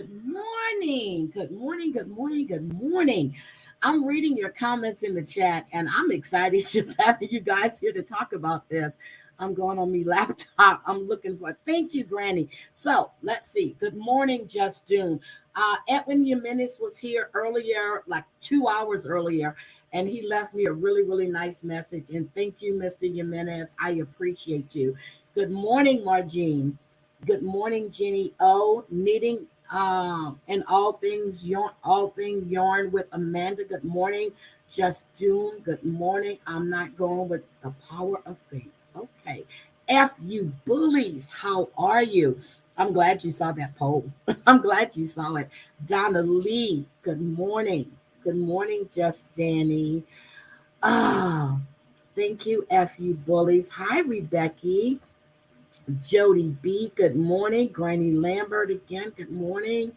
Good morning. Good morning. Good morning. Good morning. I'm reading your comments in the chat and I'm excited just having you guys here to talk about this. I'm going on my laptop. I'm looking for thank you, Granny. So let's see. Good morning, Just Dune. Edwin Jimenez was here earlier, like 2 hours earlier, and he left me a really, really nice message. And thank you, Mr. Jimenez. I appreciate you. Good morning, Margine. Good morning, Jenny O. Knitting and all things yarn with Amanda. Good morning. Just June. Good morning. I'm not going with the power of faith. Okay. F you bullies. How are you? I'm glad you saw that poll. I'm glad you saw it. Donna Lee. Good morning. Good morning, Just Danny. Ah, thank you, F you bullies. Hi, Rebecca. Jody B, good morning. Granny Lambert again, good morning.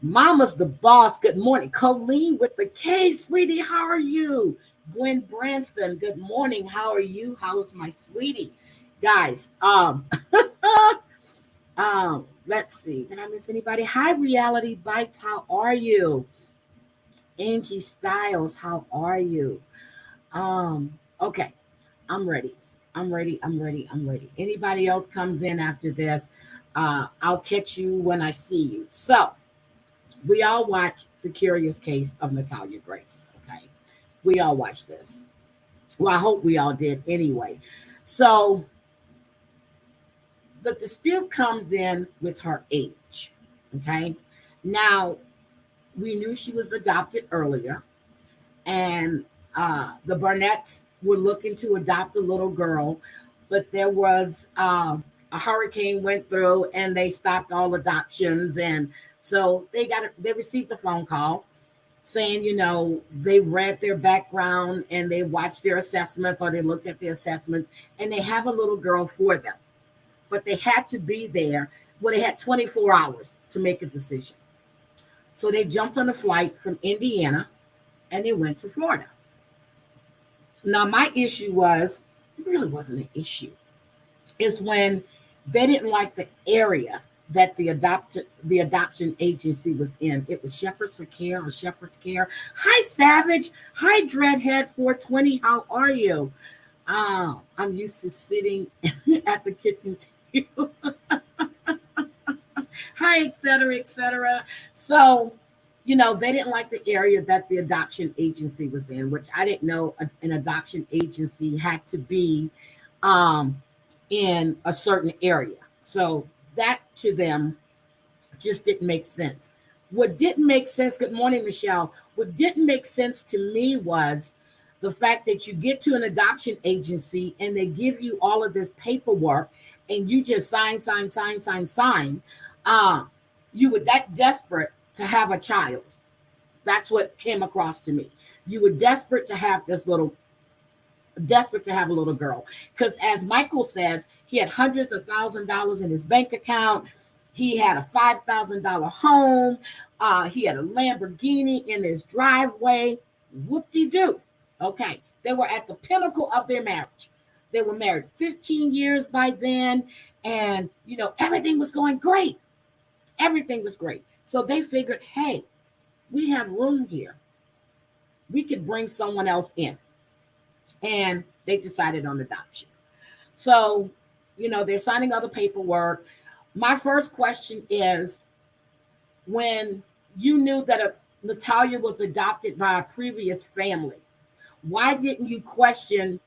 Mama's the boss, good morning. Colleen with the K, sweetie, how are you? Gwen Branston, good morning. How are you? How is my sweetie? Guys, let's see. Did I miss anybody? Hi, Reality Bites, how are you? Angie Styles, how are you? Okay, I'm ready. I'm ready. I'm ready. I'm ready. Anybody else comes in after this, I'll catch you when I see you. So we all watch The Curious Case of Natalia Grace. Okay. We all watched this. Well, I hope we all did anyway. So the dispute comes in with her age. Okay. Now, we knew she was adopted earlier, and the Barnetts were looking to adopt a little girl, but there was a hurricane went through and they stopped all adoptions, and so they received a phone call saying, they read their background and they watched their assessments, or they looked at their assessments, and they have a little girl for them, but they had to be there. Well, they had 24 hours to make a decision, so they jumped on a flight from Indiana and they went to Florida. Now, my issue was, it really wasn't an issue, is when they didn't like the area that the adoption agency was in. It was Shepherds for Care or Shepherds Care. Hi, Savage. Hi, Dreadhead 420. How are you? I'm used to sitting at the kitchen table. Hi, et cetera, et cetera. So, they didn't like the area that the adoption agency was in, which I didn't know an adoption agency had to be in a certain area. So that to them just didn't make sense. What didn't make sense, good morning, Michelle. What didn't make sense to me was the fact that you get to an adoption agency and they give you all of this paperwork and you just sign, sign, sign, sign, sign. You were that desperate to have a child. That's what came across to me. You were desperate to have a little girl. Because as Michael says, he had hundreds of $1,000s in his bank account. He had a $5,000 home. He had a Lamborghini in his driveway. Whoop-de-doo. Okay. They were at the pinnacle of their marriage. They were married 15 years by then. And, everything was going great. Everything was great. So they figured, hey, we have room here. We could bring someone else in. And they decided on adoption. So, they're signing all the paperwork. My first question is, when you knew that Natalia was adopted by a previous family, why didn't you question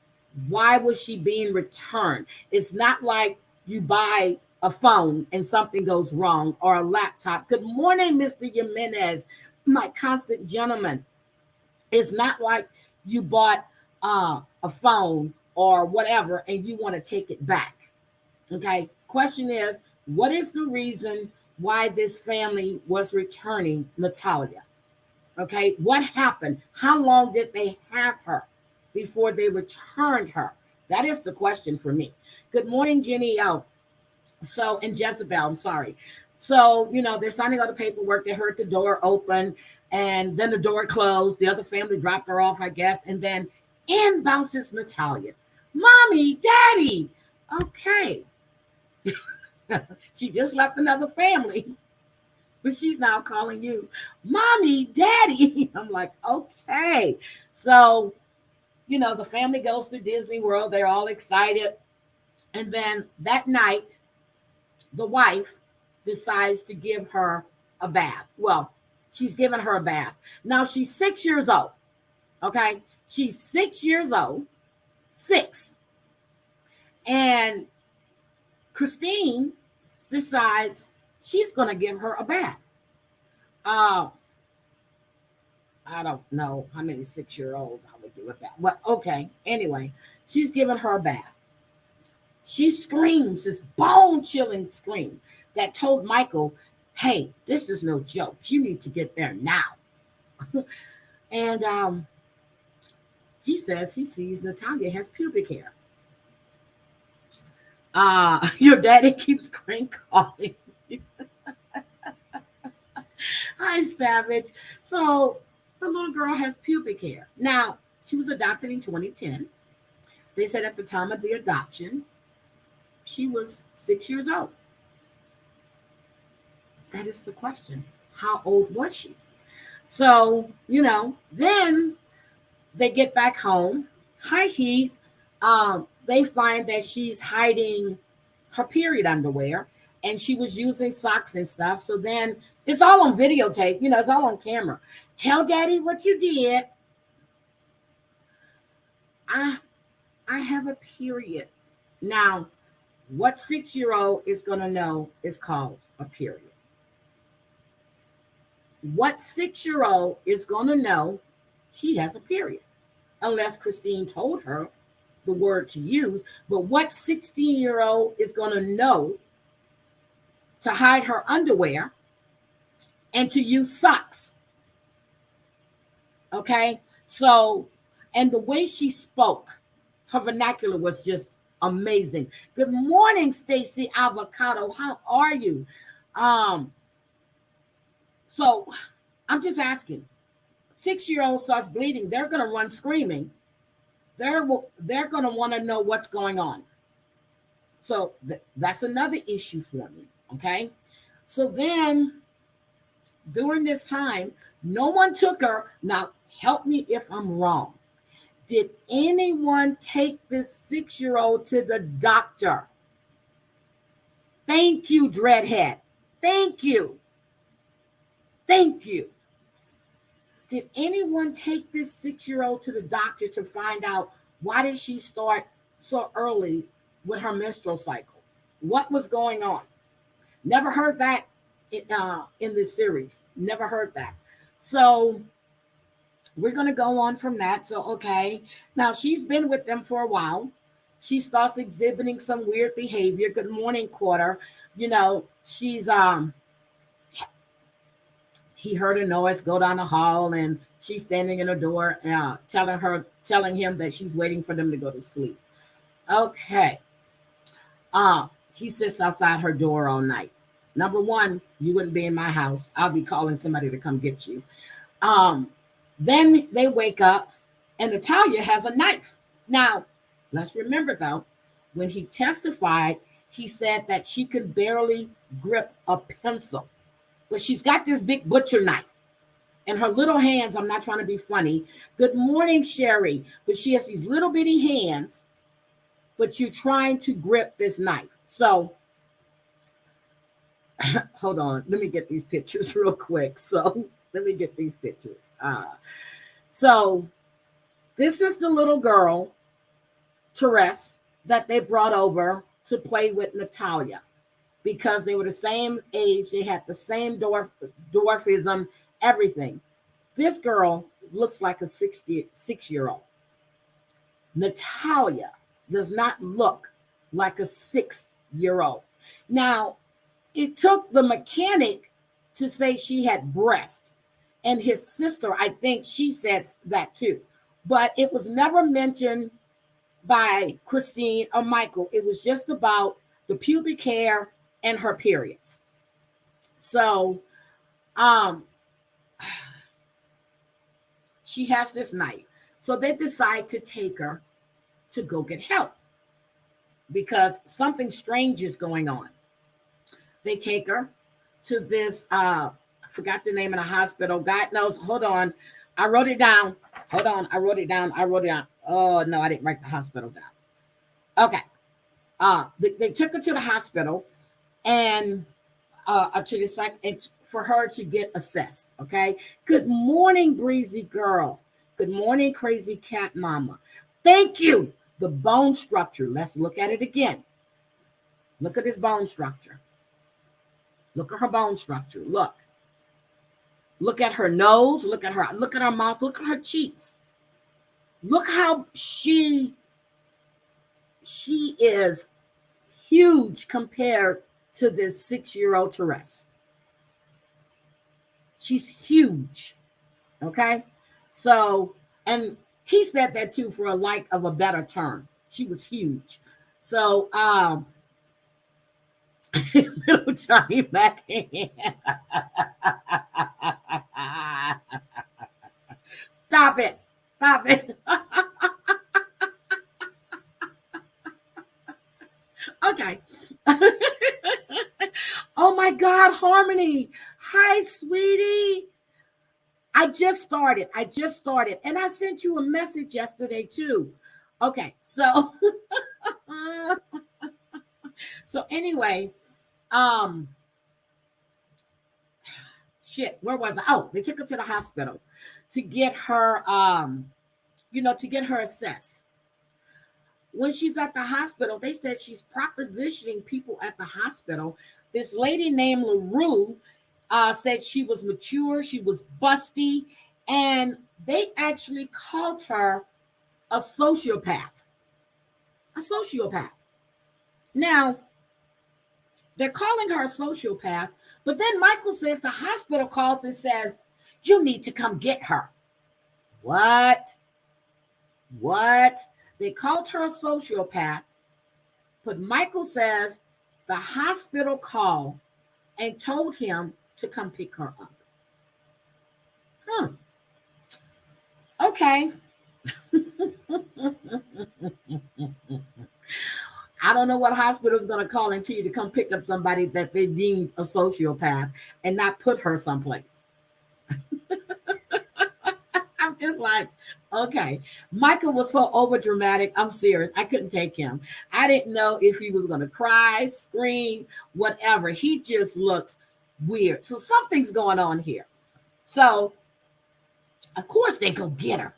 why was she being returned? It's not like you buy a phone and something goes wrong, or a laptop. Good morning, Mr. Jimenez, my constant gentleman. It's not like you bought a phone or whatever and you want to take it back. Okay. Question is, what is the reason why this family was returning Natalia? Okay. What happened? How long did they have her before they returned her? That is the question for me. Good morning, Jenny O. So, and Jezebel, I'm sorry. So, they're signing all the paperwork. They heard the door open and then the door closed. The other family dropped her off, I guess. And then in bounces Natalia. Mommy, Daddy. Okay. She just left another family. but she's now calling you mommy, daddy. I'm like, okay. So, the family goes to Disney World. They're all excited. And then that night, the wife decides to give her a bath. Well, she's giving her a bath. Now she's 6 years old. Okay. She's 6 years old. 6. And Christine decides she's going to give her a bath. Uh, I don't know how many 6-year-olds I would do a bath. Well, okay. Anyway, she's giving her a bath. She screams this bone-chilling scream that told Michael, hey, this is no joke. You need to get there now. And he says he sees Natalia has pubic hair. Your daddy keeps crank calling. Hi, Savage. So the little girl has pubic hair. Now, she was adopted in 2010. They said at the time of the adoption, she was 6 years old. That is the question. How old was she? So, then they get back home. Hi, Heath. They find that she's hiding her period underwear, and she was using socks and stuff. So then it's all on videotape. It's all on camera. Tell daddy what you did. I have a period. Now, what 6-year-old is going to know is called a period? What 6-year-old is going to know she has a period? Unless Christine told her the word to use. But what 16-year-old is going to know to hide her underwear and to use socks? Okay? So, and the way she spoke, her vernacular was just amazing. Good morning, Stacy Avocado. How are you? So I'm just asking. 6-year-old starts bleeding. They're going to run screaming. They're going to want to know what's going on. So that's another issue for me. Okay. So then during this time, no one took her. Now, help me if I'm wrong. Did anyone take this 6-year-old to the doctor? Thank you, Dreadhead. Thank you. Thank you. Did anyone take this 6-year-old to the doctor to find out why did she start so early with her menstrual cycle? What was going on? Never heard that in this series. Never heard that. So we're going to go on from that. So, okay. Now, she's been with them for a while. She starts exhibiting some weird behavior. Good morning, Quarter. She's he heard a noise go down the hall, and she's standing in the door, telling him that she's waiting for them to go to sleep. Okay. He sits outside her door all night. Number one, you wouldn't be in my house. I'll be calling somebody to come get you. Then they wake up, and Natalia has a knife. Now, let's remember, though, when he testified, he said that she could barely grip a pencil. But she's got this big butcher knife. And her little hands, I'm not trying to be funny. Good morning, Sherry. But she has these little bitty hands, but you're trying to grip this knife. So, hold on. Let me get these pictures real quick. So, let me get these pictures. So, this is the little girl, Therese, that they brought over to play with Natalia. Because they were the same age, they had the same dwarfism, everything. This girl looks like a 6-year-old. Natalia does not look like a 6-year-old. Now, it took the mechanic to say she had breasts, and his sister, I think she said that too. But it was never mentioned by Christine or Michael. It was just about the pubic hair and her periods. So she has this knife. So they decide to take her to go get help because something strange is going on. They take her to this Forgot the name of the hospital. God knows. Hold on. I wrote it down. Hold on. I wrote it down. Oh, no, I didn't write the hospital down. Okay. They took her to the hospital and to the psych for her to get assessed. Okay. Good morning, breezy girl. Good morning, crazy cat mama. Thank you. The bone structure. Let's look at it again. Look at this bone structure. Look at her bone structure. Look. Look at her nose. Look at her mouth. Look at her cheeks. Look how she is huge compared to this 6-year-old Therese. She's huge. Okay. So, and he said that too for a lack of a better term. She was huge. So, little Johnny back in. Stop it. Stop it. Okay. Oh my God, Harmony. Hi, sweetie. I just started. And I sent you a message yesterday too. Okay, so so anyway, where was I? Oh, they took her to the hospital to get her to get her assessed. When she's at the hospital, they said she's propositioning people at the hospital. This lady named LaRue said she was mature, she was busty, and they actually called her a sociopath. A sociopath. Now, they're calling her a sociopath, but then Michael says the hospital calls and says, you need to come get her. What? They called her a sociopath, but Michael says the hospital called and told him to come pick her up. Okay. I don't know what hospital is going to call and tell you to come pick up somebody that they deem a sociopath and not put her someplace. I'm just like, okay. Michael was so over dramatic. I'm serious. I couldn't take him. I didn't know if he was going to cry, scream, whatever. He just looks weird. So something's going on here. So, of course, they go get her.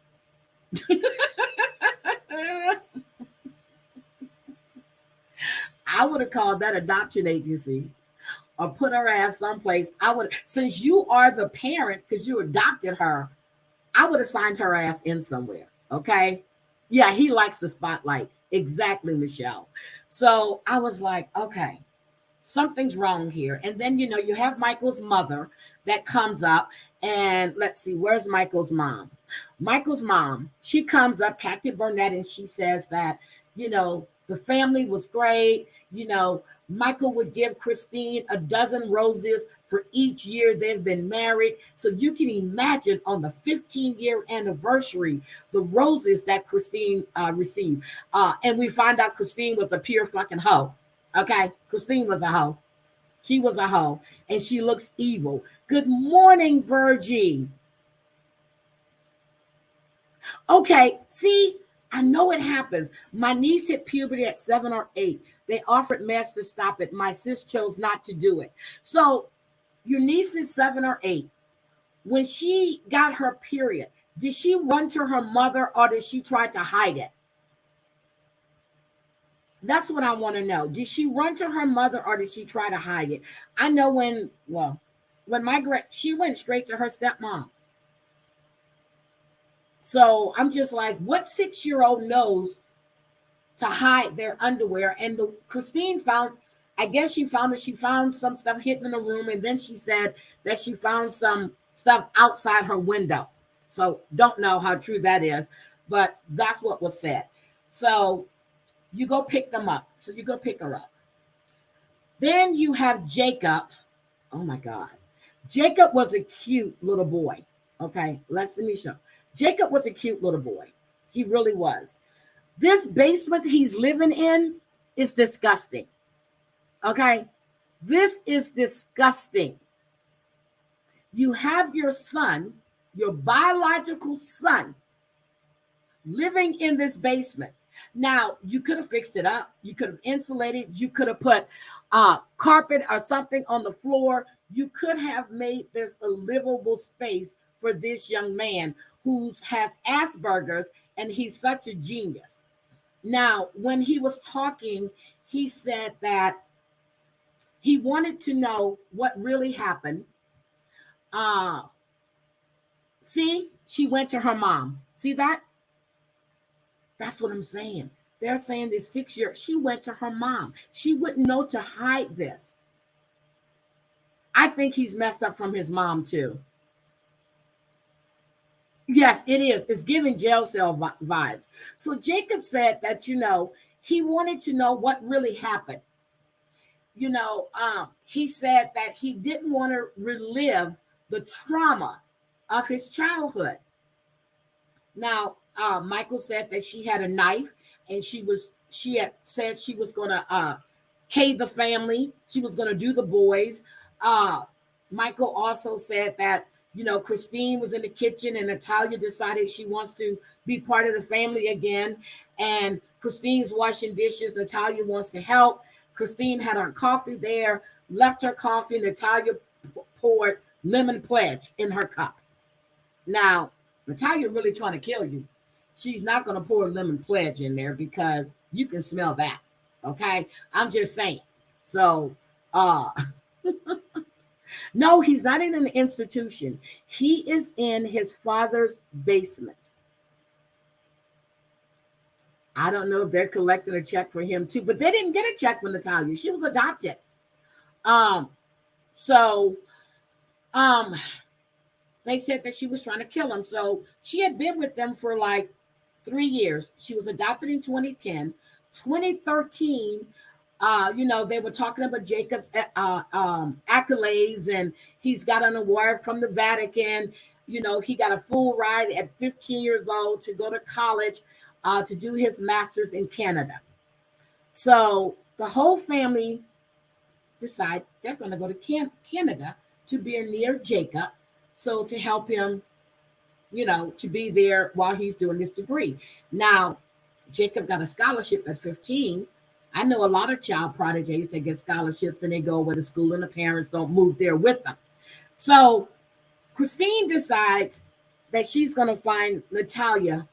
I would have called that adoption agency or put her ass someplace. Since you are the parent because you adopted her, I would have signed her ass in somewhere. Okay. Yeah, he likes the spotlight. Exactly, Michelle. So I was like, okay, something's wrong here. And then, you have Michael's mother that comes up. And let's see, where's Michael's mom? Michael's mom, she comes up, Kathy Burnett, and she says that, the family was great. Michael would give Christine a dozen roses for each year they've been married. So you can imagine on the 15-year anniversary, the roses that Christine received. And we find out Christine was a pure fucking hoe. Okay? Christine was a hoe. She was a hoe. And she looks evil. Good morning, Virgie. Okay, see, I know it happens. My niece hit puberty at 7 or 8. They offered meds to stop it. My sis chose not to do it. So your niece is 7 or 8. When she got her period, did she run to her mother or did she try to hide it? That's what I want to know. Did she run to her mother or did she try to hide it? I know when she went straight to her stepmom. So I'm just like, what 6-year-old knows to hide their underwear? And Christine found, I guess she found some stuff hidden in the room. And then she said that she found some stuff outside her window. So don't know how true that is, but that's what was said. So you go pick them up. So you go pick her up. Then you have Jacob. Oh my God. Jacob was a cute little boy. Okay, let me show. Jacob was a cute little boy. He really was. This basement he's living in is disgusting. Okay? This is disgusting. You have your son, your biological son, living in this basement. Now, you could have fixed it up. You could have insulated. You could have put carpet or something on the floor. You could have made this a livable space for this young man who has Asperger's, and he's such a genius. Now, when he was talking, he said that he wanted to know what really happened. Uh, See, she went to her mom. See that? That's what I'm saying. They're saying this 6 year, she went to her mom. She wouldn't know to hide this. I think he's messed up from his mom too. Yes, it is. It's giving jail cell vibes. So Jacob said that, he wanted to know what really happened. He said that he didn't want to relive the trauma of his childhood. Now, Michael said that she had a knife, and she had said she was going to cave the family. She was going to do the boys. Michael also said that, Christine was in the kitchen, and Natalia decided she wants to be part of the family again. And Christine's washing dishes. Natalia wants to help. Christine had her coffee there, left her coffee. Natalia poured lemon pledge in her cup. Now, Natalia really trying to kill you. She's not going to pour lemon pledge in there because you can smell that. Okay. I'm just saying. So, no, he's not in an institution. He is in his father's basement. I don't know if they're collecting a check for him too, but they didn't get a check from Natalia. She was adopted. So, they said that she was trying to kill him. So she had been with them for like 3 years. She was adopted in 2010. 2013, they were talking about Jacob's accolades, and he's got an award from the Vatican. He got a full ride at 15 years old to go to college to do his master's in Canada. So the whole family decide they're going to go to Canada to be near Jacob. So to help him, to be there while he's doing this degree. Now, Jacob got a scholarship at 15. I know a lot of child prodigies that get scholarships and they go away to school and the parents don't move there with them. So Christine decides that she's going to find Natalia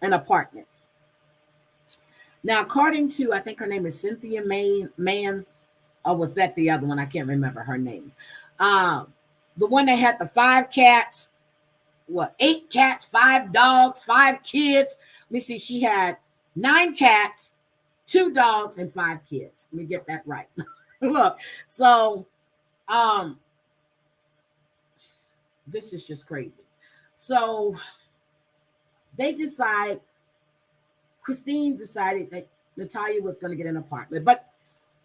an apartment. Now, according to, I think her name is Cynthia Mans, or was that the other one? I can't remember her name. The one that had the 5 cats, 8 cats, 5 dogs, 5 kids. Let me see. She had 9 cats, 2 dogs, and 5 kids. Let me get that right. Look, so this is just crazy. So Christine decided that Natalia was going to get an apartment. But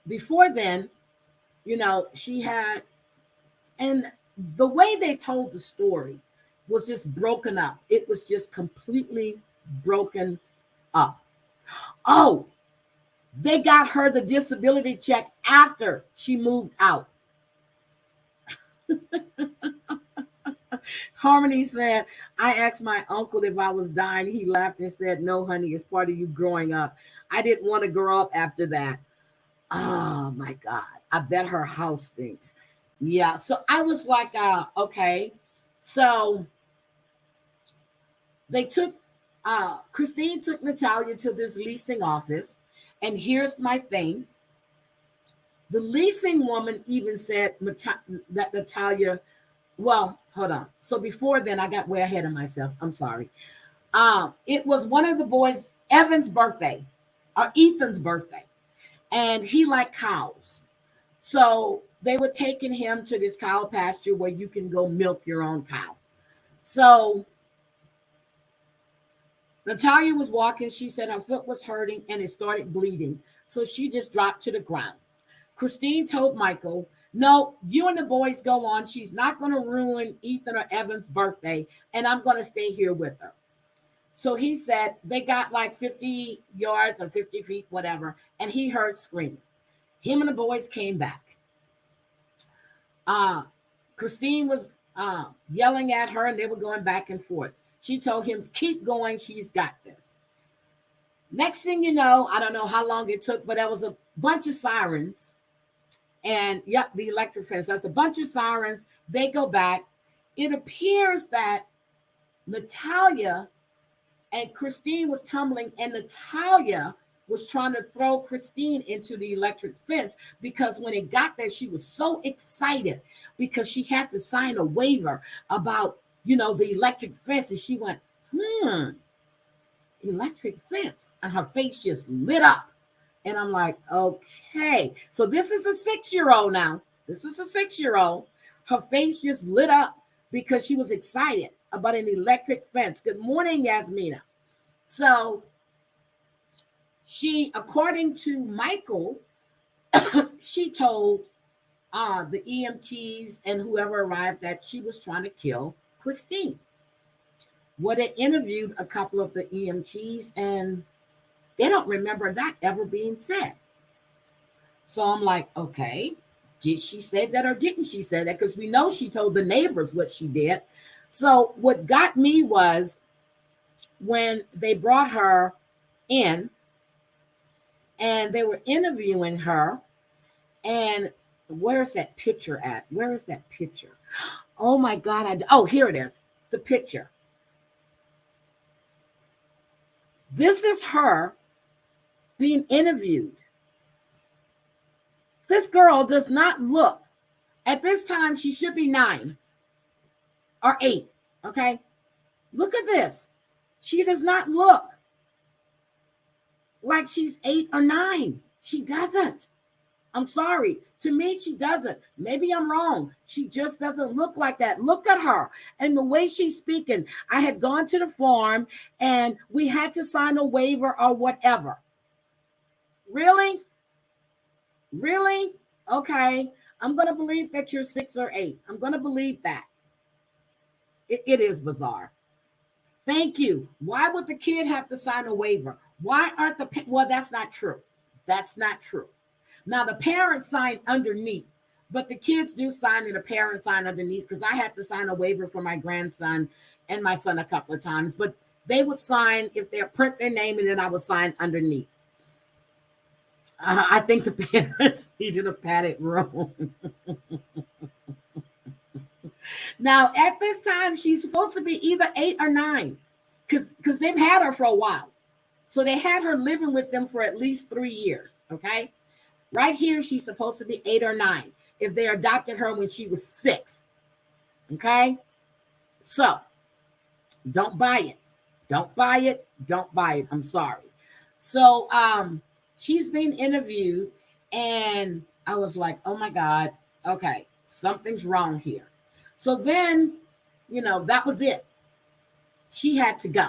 before then, she had, and the way they told the story was just broken up. It was just completely broken up. Oh, they got her the disability check after she moved out. Harmony said, I asked my uncle if I was dying. He laughed and said, no, honey, it's part of you growing up. I didn't want to grow up after that. Oh, my God. I bet her house stinks. Yeah, so I was like, okay. So Christine took Natalia to this leasing office. And here's my thing. The leasing woman even said that Natalia, well, hold on. So before then, I got way ahead of myself. I'm sorry. It was one of the boys, Evan's birthday, or Ethan's birthday. And he liked cows. So they were taking him to this cow pasture where you can go milk your own cow. So Natalia was walking. She said her foot was hurting and it started bleeding. So she just dropped to the ground. Christine told Michael, no, you and the boys go on. She's not going to ruin Ethan or Evan's birthday, and I'm going to stay here with her. So he said they got like 50 yards or 50 feet, whatever, and he heard screaming. Him and the boys came back. Christine was yelling at her, and they were going back and forth. She told him, keep going, she's got this. Next thing you know, I don't know how long it took, but there was a bunch of sirens. And yep, the electric fence. That's a bunch of sirens. They go back. It appears that Natalia and Christine was tumbling, and Natalia was trying to throw Christine into the electric fence, because when it got there, she was so excited because she had to sign a waiver about, the electric fence. And she went, electric fence. And her face just lit up. And I'm like, okay. So this is a 6-year-old now. This is a 6-year-old. Her face just lit up because she was excited about an electric fence. Good morning, Yasmina. So she, according to Michael, she told the EMTs and whoever arrived that she was trying to kill Christine. Well, they interviewed a couple of the EMTs, and they don't remember that ever being said. So I'm like, okay, did she say that or didn't she say that? Because we know she told the neighbors what she did. So what got me was when they brought her in and they were interviewing her, and where's that picture at? Where is that picture? Oh my God. Here it is. The picture. This is her being interviewed. This girl does not look, at this time, she should be 9 or 8. Okay. Look at this. She does not look like she's 8 or 9. She doesn't. I'm sorry. To me, she doesn't. Maybe I'm wrong. She just doesn't look like that. Look at her and the way she's speaking. I had gone to the farm and we had to sign a waiver or whatever. Really? Really? Okay. I'm going to believe that you're 6 or 8. I'm going to believe that. It is bizarre. Thank you. Why would the kid have to sign a waiver? Why aren't well, that's not true. That's not true. Now, the parents sign underneath, but the kids do sign and the parents sign underneath, because I had to sign a waiver for my grandson and my son a couple of times, but they would sign if they print their name, and then I would sign underneath. I think the parents needed a padded room. Now, at this time, she's supposed to be either 8 or 9, because they've had her for a while. So they had her living with them for at least 3 years, okay? Right here, she's supposed to be 8 or 9 if they adopted her when she was 6, okay? So don't buy it. Don't buy it. Don't buy it. I'm sorry. So she's being interviewed, and I was like, oh, my God, okay, something's wrong here. So then, that was it. She had to go.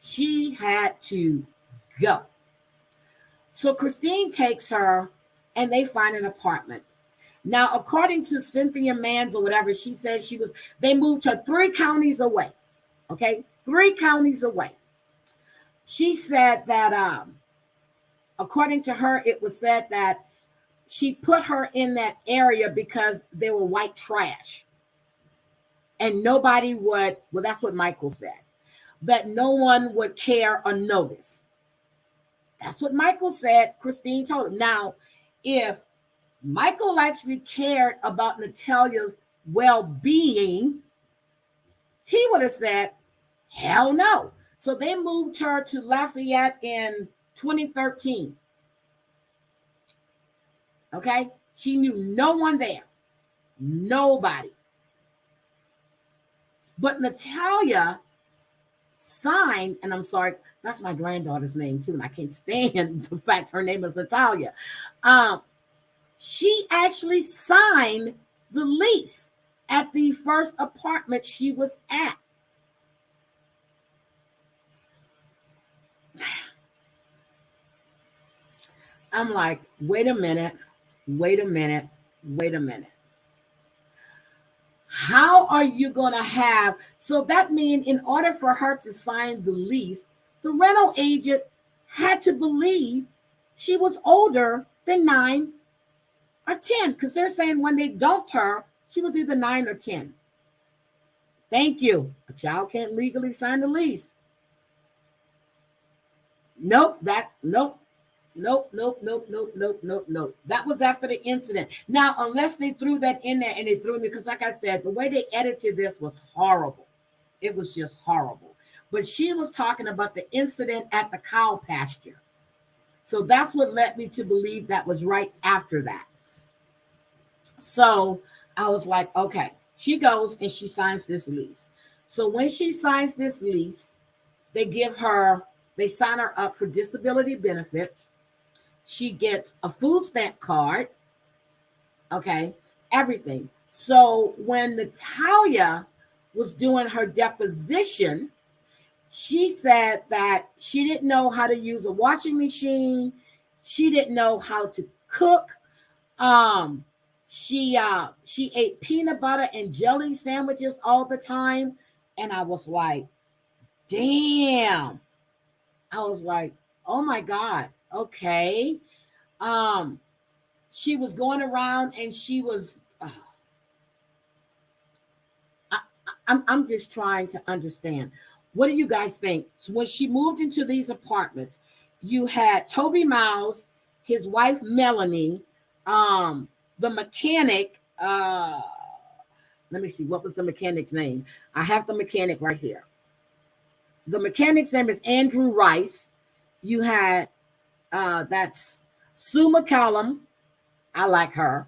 She had to go. So Christine takes her, and they find an apartment. Now, according to Cynthia Mans or whatever, she said they moved her 3 counties away. Okay, 3 counties away. She said that, according to her, it was said that she put her in that area because they were white trash. And nobody would, well, that's what Michael said, that no one would care or notice. That's what Michael said. Christine told him. Now, if Michael actually cared about Natalia's well-being, he would have said, hell no. So they moved her to Lafayette in 2013. Okay? She knew no one there. Nobody. But Natalia signed, and I'm sorry, that's my granddaughter's name too, and I can't stand the fact her name is Natalia. She actually signed the lease at the first apartment she was at. I'm like, wait a minute. How are you going to have, so that means in order for her to sign the lease, the rental agent had to believe she was older than 9 or 10, because they're saying when they dumped her, she was either 9 or 10. Thank you. A child can't legally sign the lease. Nope. Nope. Nope, nope, nope, nope, nope, nope, nope. That was after the incident. Now, unless they threw that in there and they threw me, because like I said, the way they edited this was horrible. It was just horrible. But she was talking about the incident at the cow pasture. So that's what led me to believe that was right after that. So I was like, okay, she goes and she signs this lease. So when she signs this lease, they sign her up for disability benefits. She gets a food stamp card, okay, everything. So when Natalia was doing her deposition, she said that she didn't know how to use a washing machine. She didn't know how to cook. Um, she ate peanut butter and jelly sandwiches all the time. And I was like, damn. I was like, oh my God, okay. Um, she was going around and she was I'm just trying to understand. What do you guys think? So when she moved into these apartments, you had Toby Miles, his wife Melanie, the mechanic. Let me see, what was the mechanic's name? I have the mechanic right here. The mechanic's name is Andrew Rice. You had that's Sue McCallum. I like her.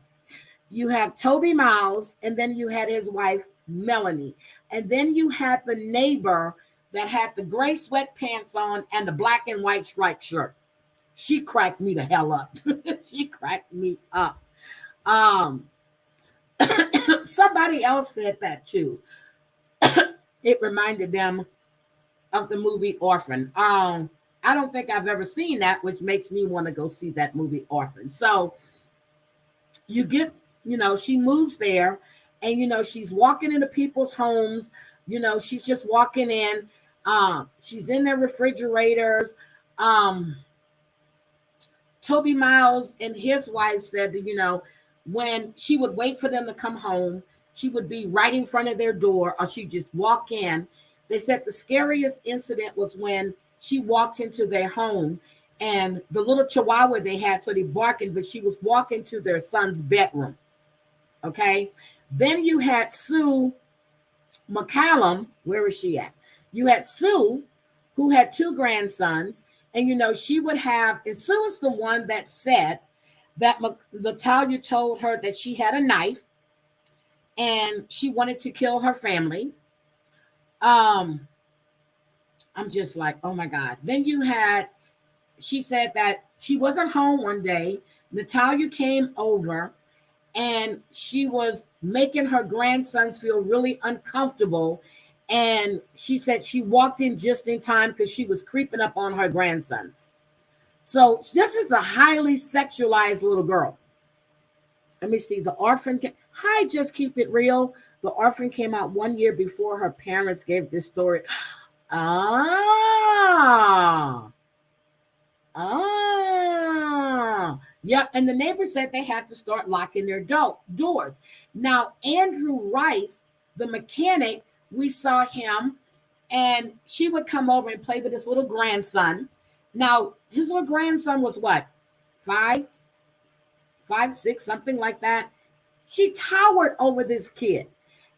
You have Toby Miles, and then you had his wife Melanie, and then you had the neighbor that had the gray sweatpants on and the black and white striped shirt. She cracked me the hell up. She cracked me up. Um, Somebody else said that too. It reminded them of the movie Orphan. I don't think I've ever seen that, which makes me want to go see that movie Orphan. So you get, she moves there, and she's walking into people's homes. She's just walking in. She's in their refrigerators. Toby Miles and his wife said that, when she would wait for them to come home, she would be right in front of their door, or she'd just walk in. They said the scariest incident was when she walked into their home, and the little chihuahua they had, so they barking, but she was walking to their son's bedroom. Okay. Then you had Sue McCallum. Where is she at? You had Sue, who had two grandsons, and she would have, and Sue is the one that said that Natalia told her that she had a knife and she wanted to kill her family. I'm just like, oh my God. Then she said that she wasn't home one day. Natalia came over and she was making her grandsons feel really uncomfortable. And she said she walked in just in time because she was creeping up on her grandsons. So this is a highly sexualized little girl. Let me see. The Orphan. Hi, Just Keep It Real. The Orphan came out 1 year before her parents gave this story. Yep. And the neighbors said they had to start locking their doors. Now, Andrew Rice, the mechanic, we saw him, and she would come over and play with his little grandson. Now, his little grandson was what? 5, 6, something like that. She towered over this kid.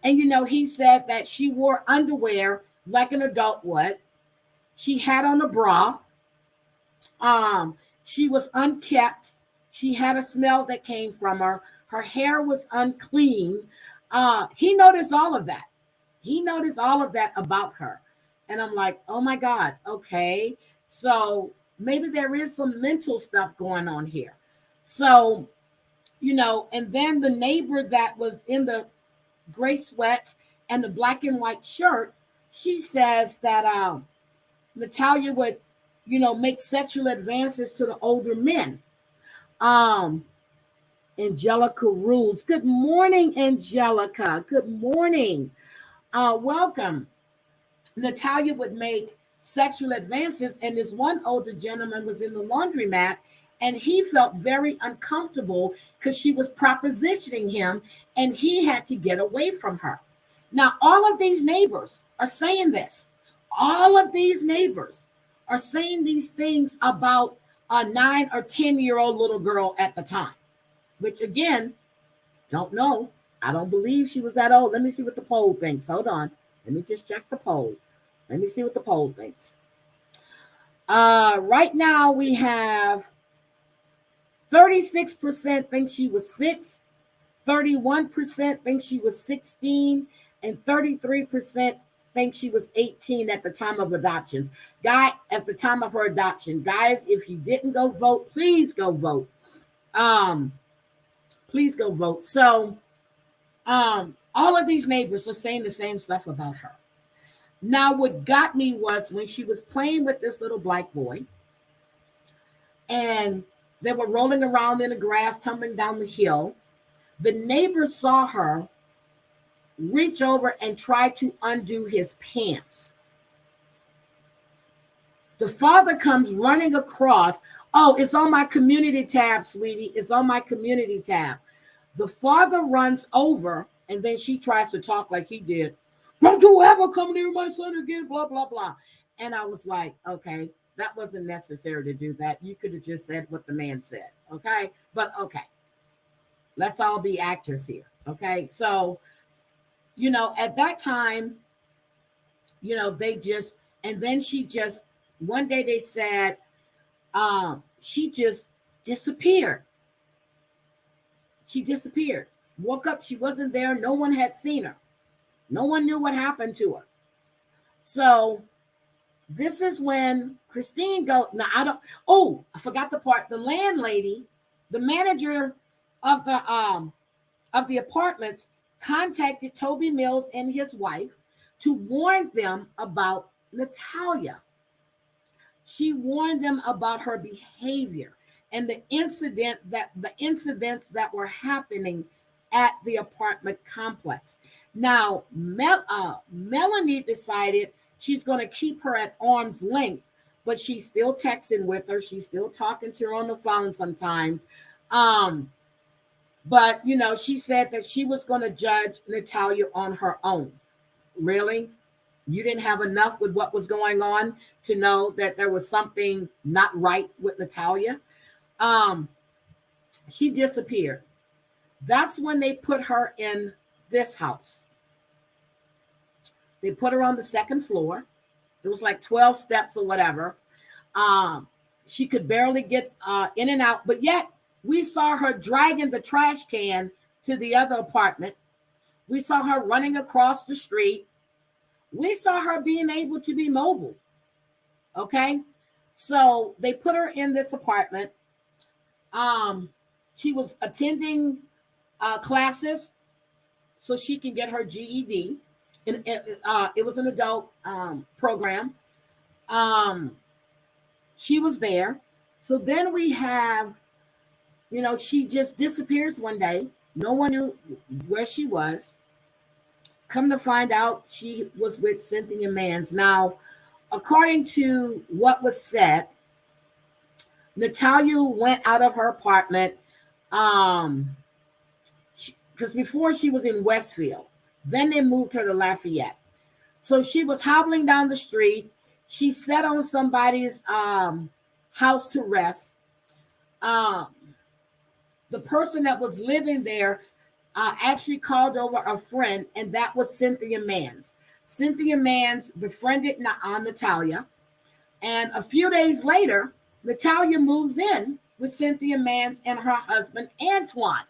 And, he said that she wore underwear like an adult would. She had on a bra. She was unkept. She had a smell that came from her. Her hair was unclean. He noticed all of that. He noticed all of that about her. And I'm like, oh my God, okay. So maybe there is some mental stuff going on here. So, and then the neighbor that was in the gray sweats and the black and white shirt, she says that Natalia would, make sexual advances to the older men. Angelica Rules. Good morning, Angelica. Good morning. Welcome. Natalia would make sexual advances, and this one older gentleman was in the laundromat, and he felt very uncomfortable because she was propositioning him, and he had to get away from her. Now, all of these neighbors are saying this. All of these neighbors are saying these things about a 9 or 10-year-old little girl at the time, which again, don't know. I don't believe she was that old. Let me see what the poll thinks. Hold on. Let me just check the poll. Let me see what the poll thinks. Right now we have 36% think she was 6, 31% think she was 16, and 33% think she was 18 at the time of adoptions. At the time of her adoption. Guys, if you didn't go vote, please go vote. Please go vote. So, all of these neighbors are saying the same stuff about her. Now, what got me was when she was playing with this little black boy, and they were rolling around in the grass, tumbling down the hill. The neighbors saw her reach over and try to undo his pants. The father comes running across. Oh, it's on my community tab, sweetie. It's on my community tab. The father runs over, and then she tries to talk like he did. Don't you ever come near my son again, blah, blah, blah. And I was like, okay, that wasn't necessary to do that. You could have just said what the man said, okay? But okay, let's all be actors here, okay? So, at that time, they just, and then she just, one day they said, she just disappeared. She disappeared. Woke up, she wasn't there. No one had seen her. No one knew what happened to her. So this is when Christine I forgot the part. The landlady, the manager of the apartments contacted Toby Mills and his wife to warn them about Natalia. She warned them about her behavior and the incidents that were happening at the apartment complex. Now, Melanie decided she's going to keep her at arm's length, but she's still texting with her. She's still talking to her on the phone sometimes. But, she said that she was going to judge Natalia on her own. Really? You didn't have enough with what was going on to know that there was something not right with Natalia? She disappeared. That's when they put her in this house. They put her on the second floor. It was like 12 steps or whatever. She could barely get in and out, but yet we saw her dragging the trash can to the other apartment. We saw her running across the street. We saw her being able to be mobile. Okay? So they put her in this apartment. She was attending classes so she can get her GED. And it was an adult program. She was there. So then we have, she just disappears one day. No one knew where she was. Come to find out, she was with Cynthia Mans. Now, according to what was said, Natalia went out of her apartment because before she was in Westfield. Then they moved her to Lafayette. So she was hobbling down the street. She sat on somebody's house to rest. The person that was living there actually called over a friend, and that was Cynthia Mans. Cynthia Mans befriended Natalia. And a few days later, Natalia moves in with Cynthia Mans and her husband, Antoine.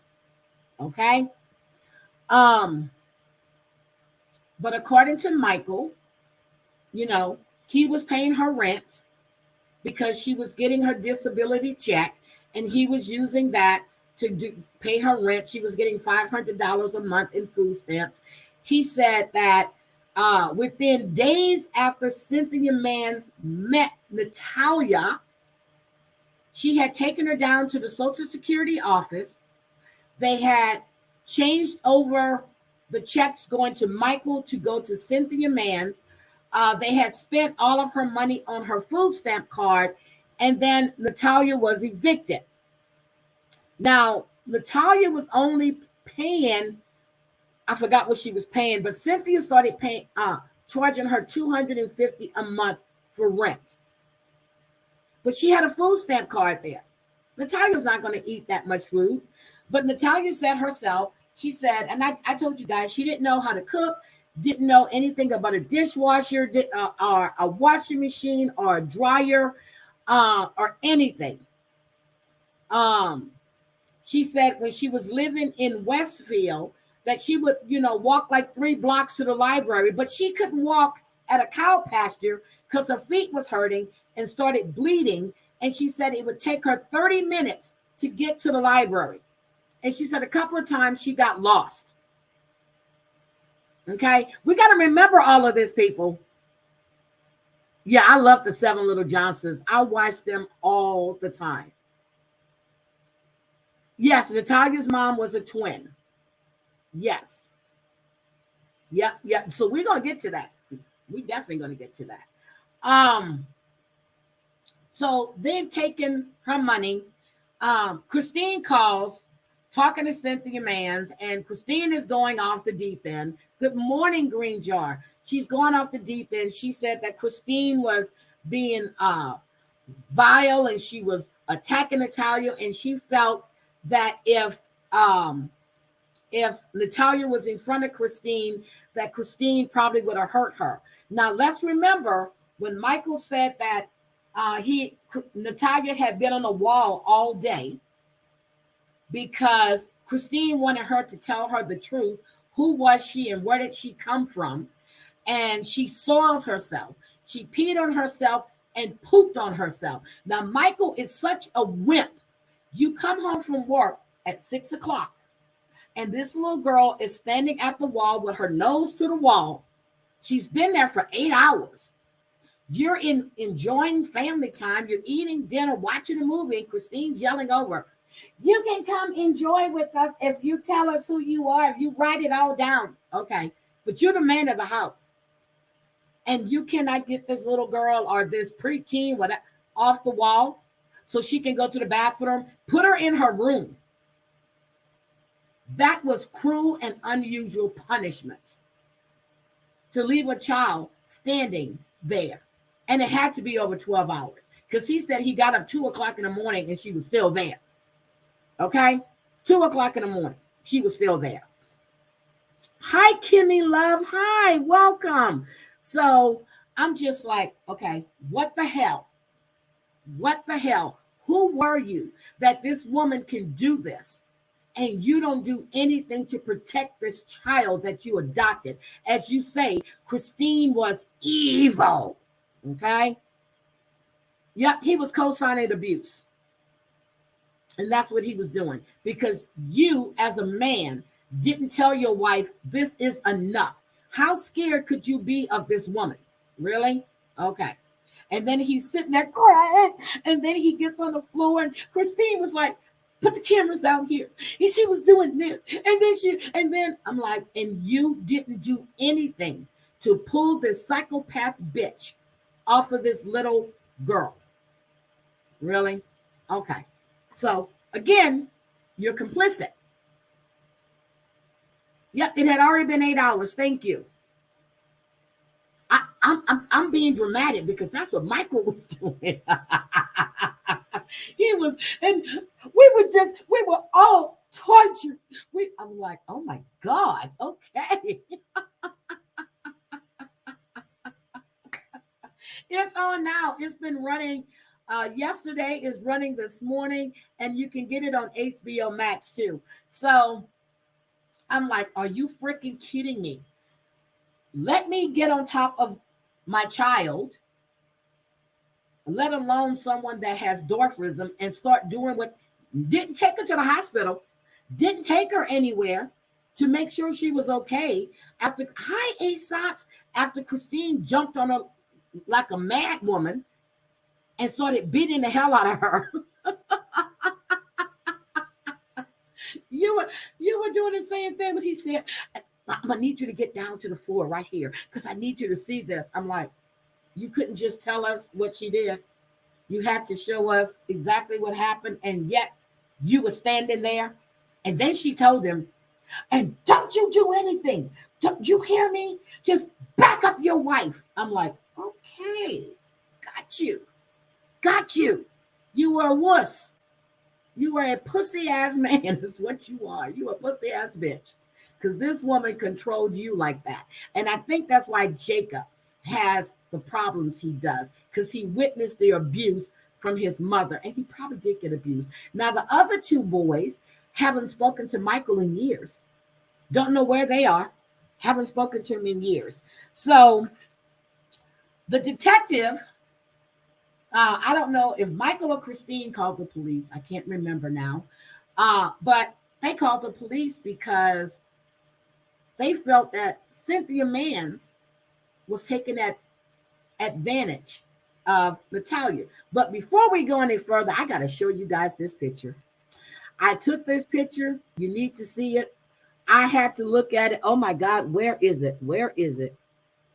Okay? But according to Michael, he was paying her rent because she was getting her disability check, and he was using that to pay her rent. She was getting $500 a month in food stamps. He said that within days after Cynthia Mans met Natalia, she had taken her down to the Social Security office. They had changed over the checks going to Michael to go to Cynthia Mans. They had spent all of her money on her food stamp card, and then Natalia was evicted. Now, Natalia was only paying I forgot what she was paying, but Cynthia started paying, charging her $250 a month for rent. But she had a food stamp card there. Natalia's not going to eat that much food. But Natalia said herself, she said, and I told you guys, she didn't know how to cook, didn't know anything about a dishwasher, or a washing machine, or a dryer, or anything. She said when she was living in Westfield that she would, walk like 3 blocks to the library, but she couldn't walk at a cow pasture because her feet was hurting and started bleeding. And she said it would take her 30 minutes to get to the library. And she said a couple of times she got lost. Okay, we got to remember all of this, people. Yeah, I love the 7 Little Johnsons. I watch them all the time. Yes, Natalia's mom was a twin. Yes. Yep. So we're going to get to that. We definitely going to get to that. So they've taken her money. Christine calls, talking to Cynthia Mans, and Christine is going off the deep end. Good morning, Green Jar. She's going off the deep end. She said that Christine was being vile and she was attacking Natalia, and she felt that if Natalia was in front of Christine, that Christine probably would have hurt her. Now, let's remember when Michael said that Natalia had been on the wall all day because Christine wanted her to tell her the truth. Who was she and where did she come from? And she soiled herself. She peed on herself and pooped on herself. Now, Michael is such a wimp. You come home from work at 6 o'clock, and this little girl is standing at the wall with her nose to the wall. She's been there for 8 hours. You're enjoying family time. You're eating dinner, watching a movie, and Christine's yelling over, "You can come enjoy with us if you tell us who you are, if you write it all down." Okay, but you're the man of the house. And you cannot get this little girl or this preteen off the wall so she can go to the bathroom. Put her in her room. That was cruel and unusual punishment to leave a child standing there. And it had to be over 12 hours because he said he got up 2 o'clock in the morning and she was still there. Okay? 2 o'clock in the morning. She was still there. Hi, Kimmy Love. Hi, welcome. So I'm just like, okay, what the hell? What the hell? Who were you that this woman can do this? And you don't do anything to protect this child that you adopted. As you say, Christine was evil. Okay? Yep, he was co-signing abuse. And that's what he was doing. Because you, as a man, didn't tell your wife, this is enough. How scared could you be of this woman? Really? Okay. And then he's sitting there crying. And then he gets on the floor. And Christine was like, put the cameras down here. And she was doing this. And then I'm like, and you didn't do anything to pull this psychopath bitch off of this little girl. Really? Okay. So again, you're complicit. Yep, it had already been 8 hours. Thank you. I'm being dramatic because that's what Michael was doing. He was, and we were all tortured. I'm like, oh my God, okay. It's on now. It's been running. Yesterday is running this morning, and you can get it on HBO Max too. So I'm like, are you freaking kidding me? Let me get on top of my child, let alone someone that has dwarfism, and start doing what didn't take her to the hospital, didn't take her anywhere to make sure she was okay. After Aesop's, after Christine jumped on her like a mad woman and started beating the hell out of her. You were doing the same thing, but he said, I'm gonna need you to get down to the floor right here because I need you to see this. I'm like, you couldn't just tell us what she did. You had to show us exactly what happened, and yet you were standing there. And then she told him, And don't you do anything. Don't you hear me? Just back up your wife. I'm like, okay, got you. Got you. You were a wuss. You are a pussy ass man, is what you are. You a pussy ass bitch. Because this woman controlled you like that. And I think that's why Jacob has the problems he does. Because he witnessed the abuse from his mother. And he probably did get abused. Now, the other two boys haven't spoken to Michael in years. Don't know where they are. Haven't spoken to him in years. So the detective, I don't know if Michael or Christine called the police. I can't remember now. But they called the police because they felt that Cynthia Mans was taking that advantage of Natalia. But before we go any further, I got to show you guys this picture. I took this picture. You need to see it. I had to look at it. Oh my God, where is it? Where is it?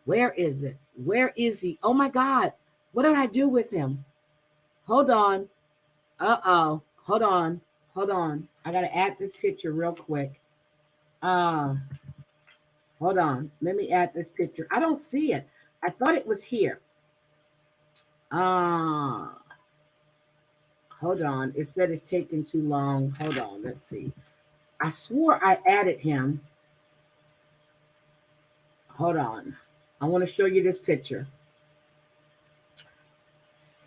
Where is it? Where is he? Oh my God, what did I do with him? Hold on. Uh-oh. Hold on. Hold on. I got to add this picture real quick. Hold on. Let me add this picture. I don't see it. I thought it was here. Hold on. It said it's taking too long. Hold on. Let's see. I swore I added him. Hold on. I want to show you this picture.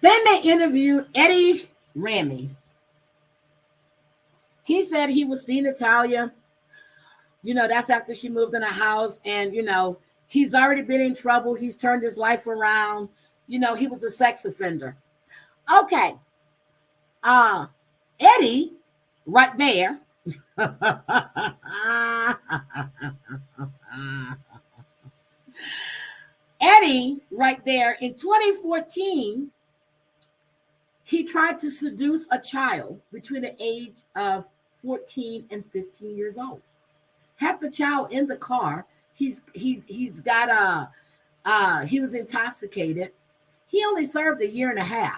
Then they interviewed Eddie Ramy. He said he was seeing Natalia. You know, that's after she moved in a house. And, you know, he's already been in trouble. He's turned his life around. You know, he was a sex offender. Okay. Eddie, right there. Eddie, right there, in 2014, he tried to seduce a child between the age of 14 and 15 years old. Had the child in the car. He was intoxicated. He only served 1.5 years.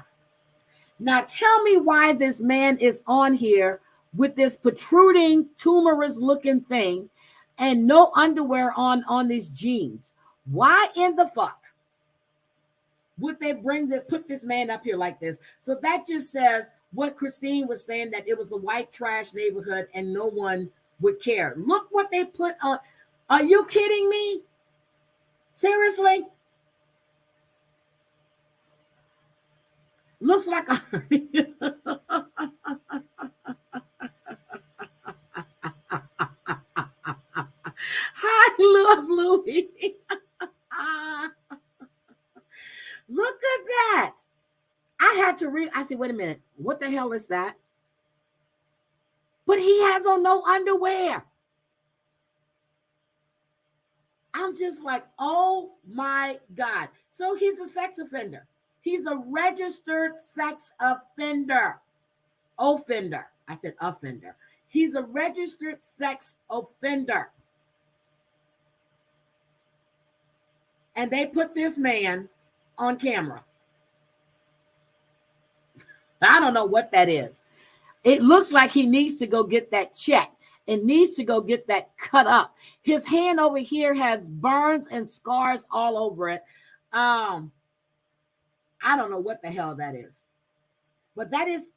Now tell me why this man is on here with this protruding, tumorous looking thing and no underwear on these jeans. Why in the fuck would they put this man up here like this? So that just says what Christine was saying, that it was a white trash neighborhood and no one would care. Look what they put on. Are you kidding me? Seriously? Looks like I love Louis. Look at that. I had to read. I said, wait a minute. What the hell is that? But he has on no underwear. I'm just like, oh my God. So he's a sex offender. He's a registered sex offender. Offender. I said offender. He's a registered sex offender. And they put this man on camera. I don't know what that is. It looks like he needs to go get that checked. It needs to go get that cut up. His hand over here has burns and scars all over it. I don't know what the hell that is. But that is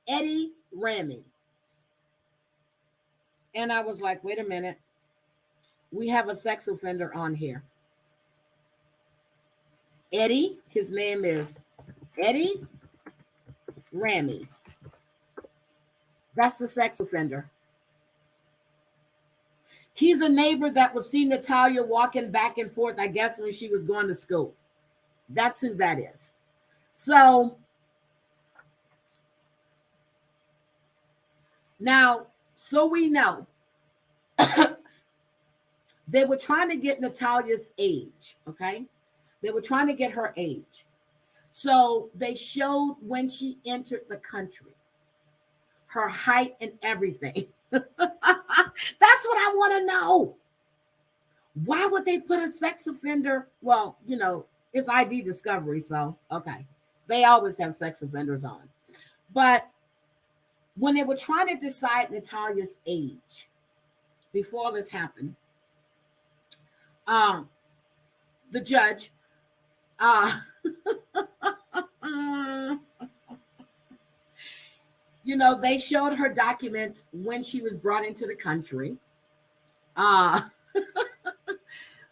Eddie Ramy. And I was like, wait a minute. We have a sex offender on here. Eddie, his name is Eddie Ramy. That's the sex offender. He's a neighbor that would see Natalia walking back and forth, I guess, when she was going to school. That's who that is. So now, so we know they were trying to get Natalia's age, okay? They were trying to get her age. So they showed when she entered the country, her height and everything. That's what I want to know. Why would they put a sex offender? Well, you know, it's ID discovery, so okay. They always have sex offenders on. But when they were trying to decide Natalia's age, before all this happened, um, the judge, uh, they showed her documents when she was brought into the country. Uh,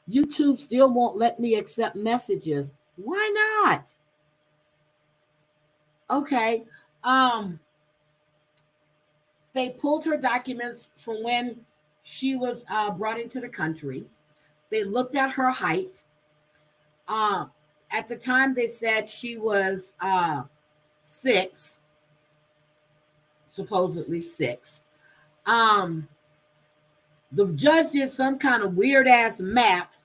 YouTube still won't let me accept messages. Why not? Okay. Um, they pulled her documents from when she was brought into the country. They looked at her height. Uh, at the time, they said she was 6, supposedly 6. Um, the judge did some kind of weird ass math,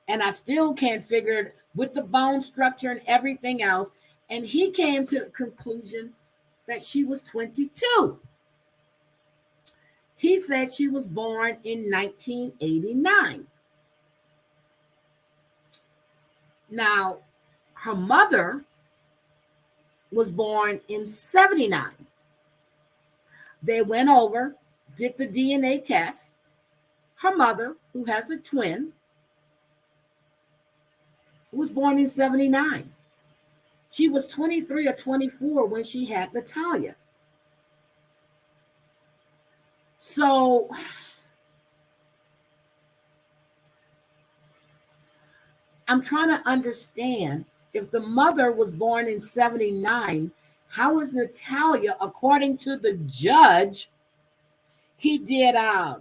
and I still can't figure it with the bone structure and everything else. And he came to the conclusion that she was 22. He said she was born in 1989. Now, her mother was born in 79. They went over, did the DNA test. Her mother, who has a twin, was born in 79. She was 23 or 24 when she had Natalia. So I'm trying to understand, if the mother was born in 79, how is Natalia, according to the judge, he did, I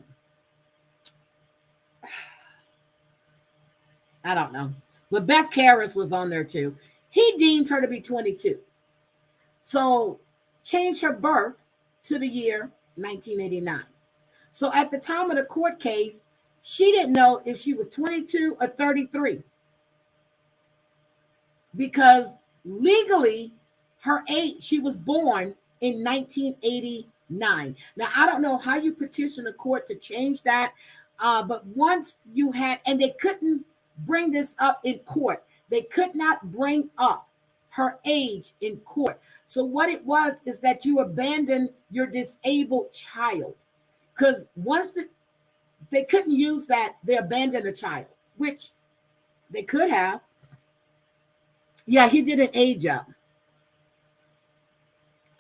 don't know, but Beth Karras was on there too. He deemed her to be 22. So changed her birth to the year 1989. So at the time of the court case, she didn't know if she was 22 or 33, because legally her age, she was born in 1989. Now, I don't know how you petition a court to change that, but once you had, and they couldn't bring this up in court. They could not bring up her age in court. So what it was is that you abandoned your disabled child, because once they couldn't use that, they abandoned a child, which they could have. Yeah, he did an age up.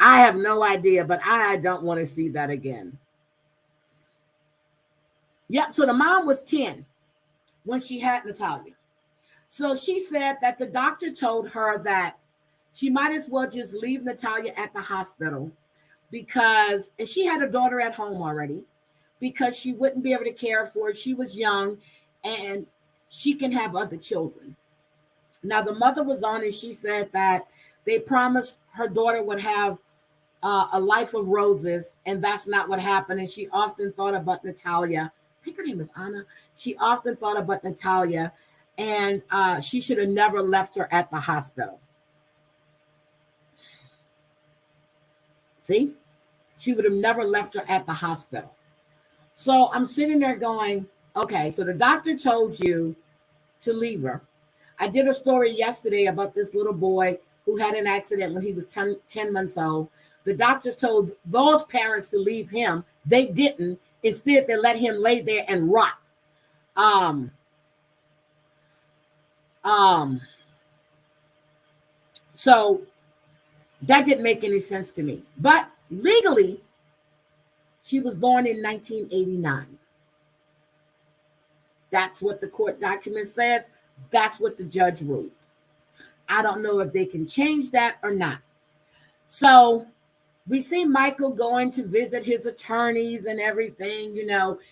I have no idea, but I don't want to see that again. Yep, so the mom was 10 when she had Natalia. So she said that the doctor told her that she might as well just leave Natalia at the hospital, because, and she had a daughter at home already, because she wouldn't be able to care for her. She was young and she can have other children. Now, the mother was on and she said that they promised her daughter would have a life of roses, and that's not what happened. And she often thought about Natalia. I think her name is Anna. She often thought about Natalia, and she should have never left her at the hospital. See? She would have never left her at the hospital. So I'm sitting there going, okay, so the doctor told you to leave her. I did a story yesterday about this little boy who had an accident when he was 10 months old. The doctors told those parents to leave him. They didn't. Instead, they let him lay there and rot. So that didn't make any sense to me. But legally, she was born in 1989. That's what the court document says. That's what the judge ruled. I don't know if they can change that or not. So we see Michael going to visit his attorneys and everything.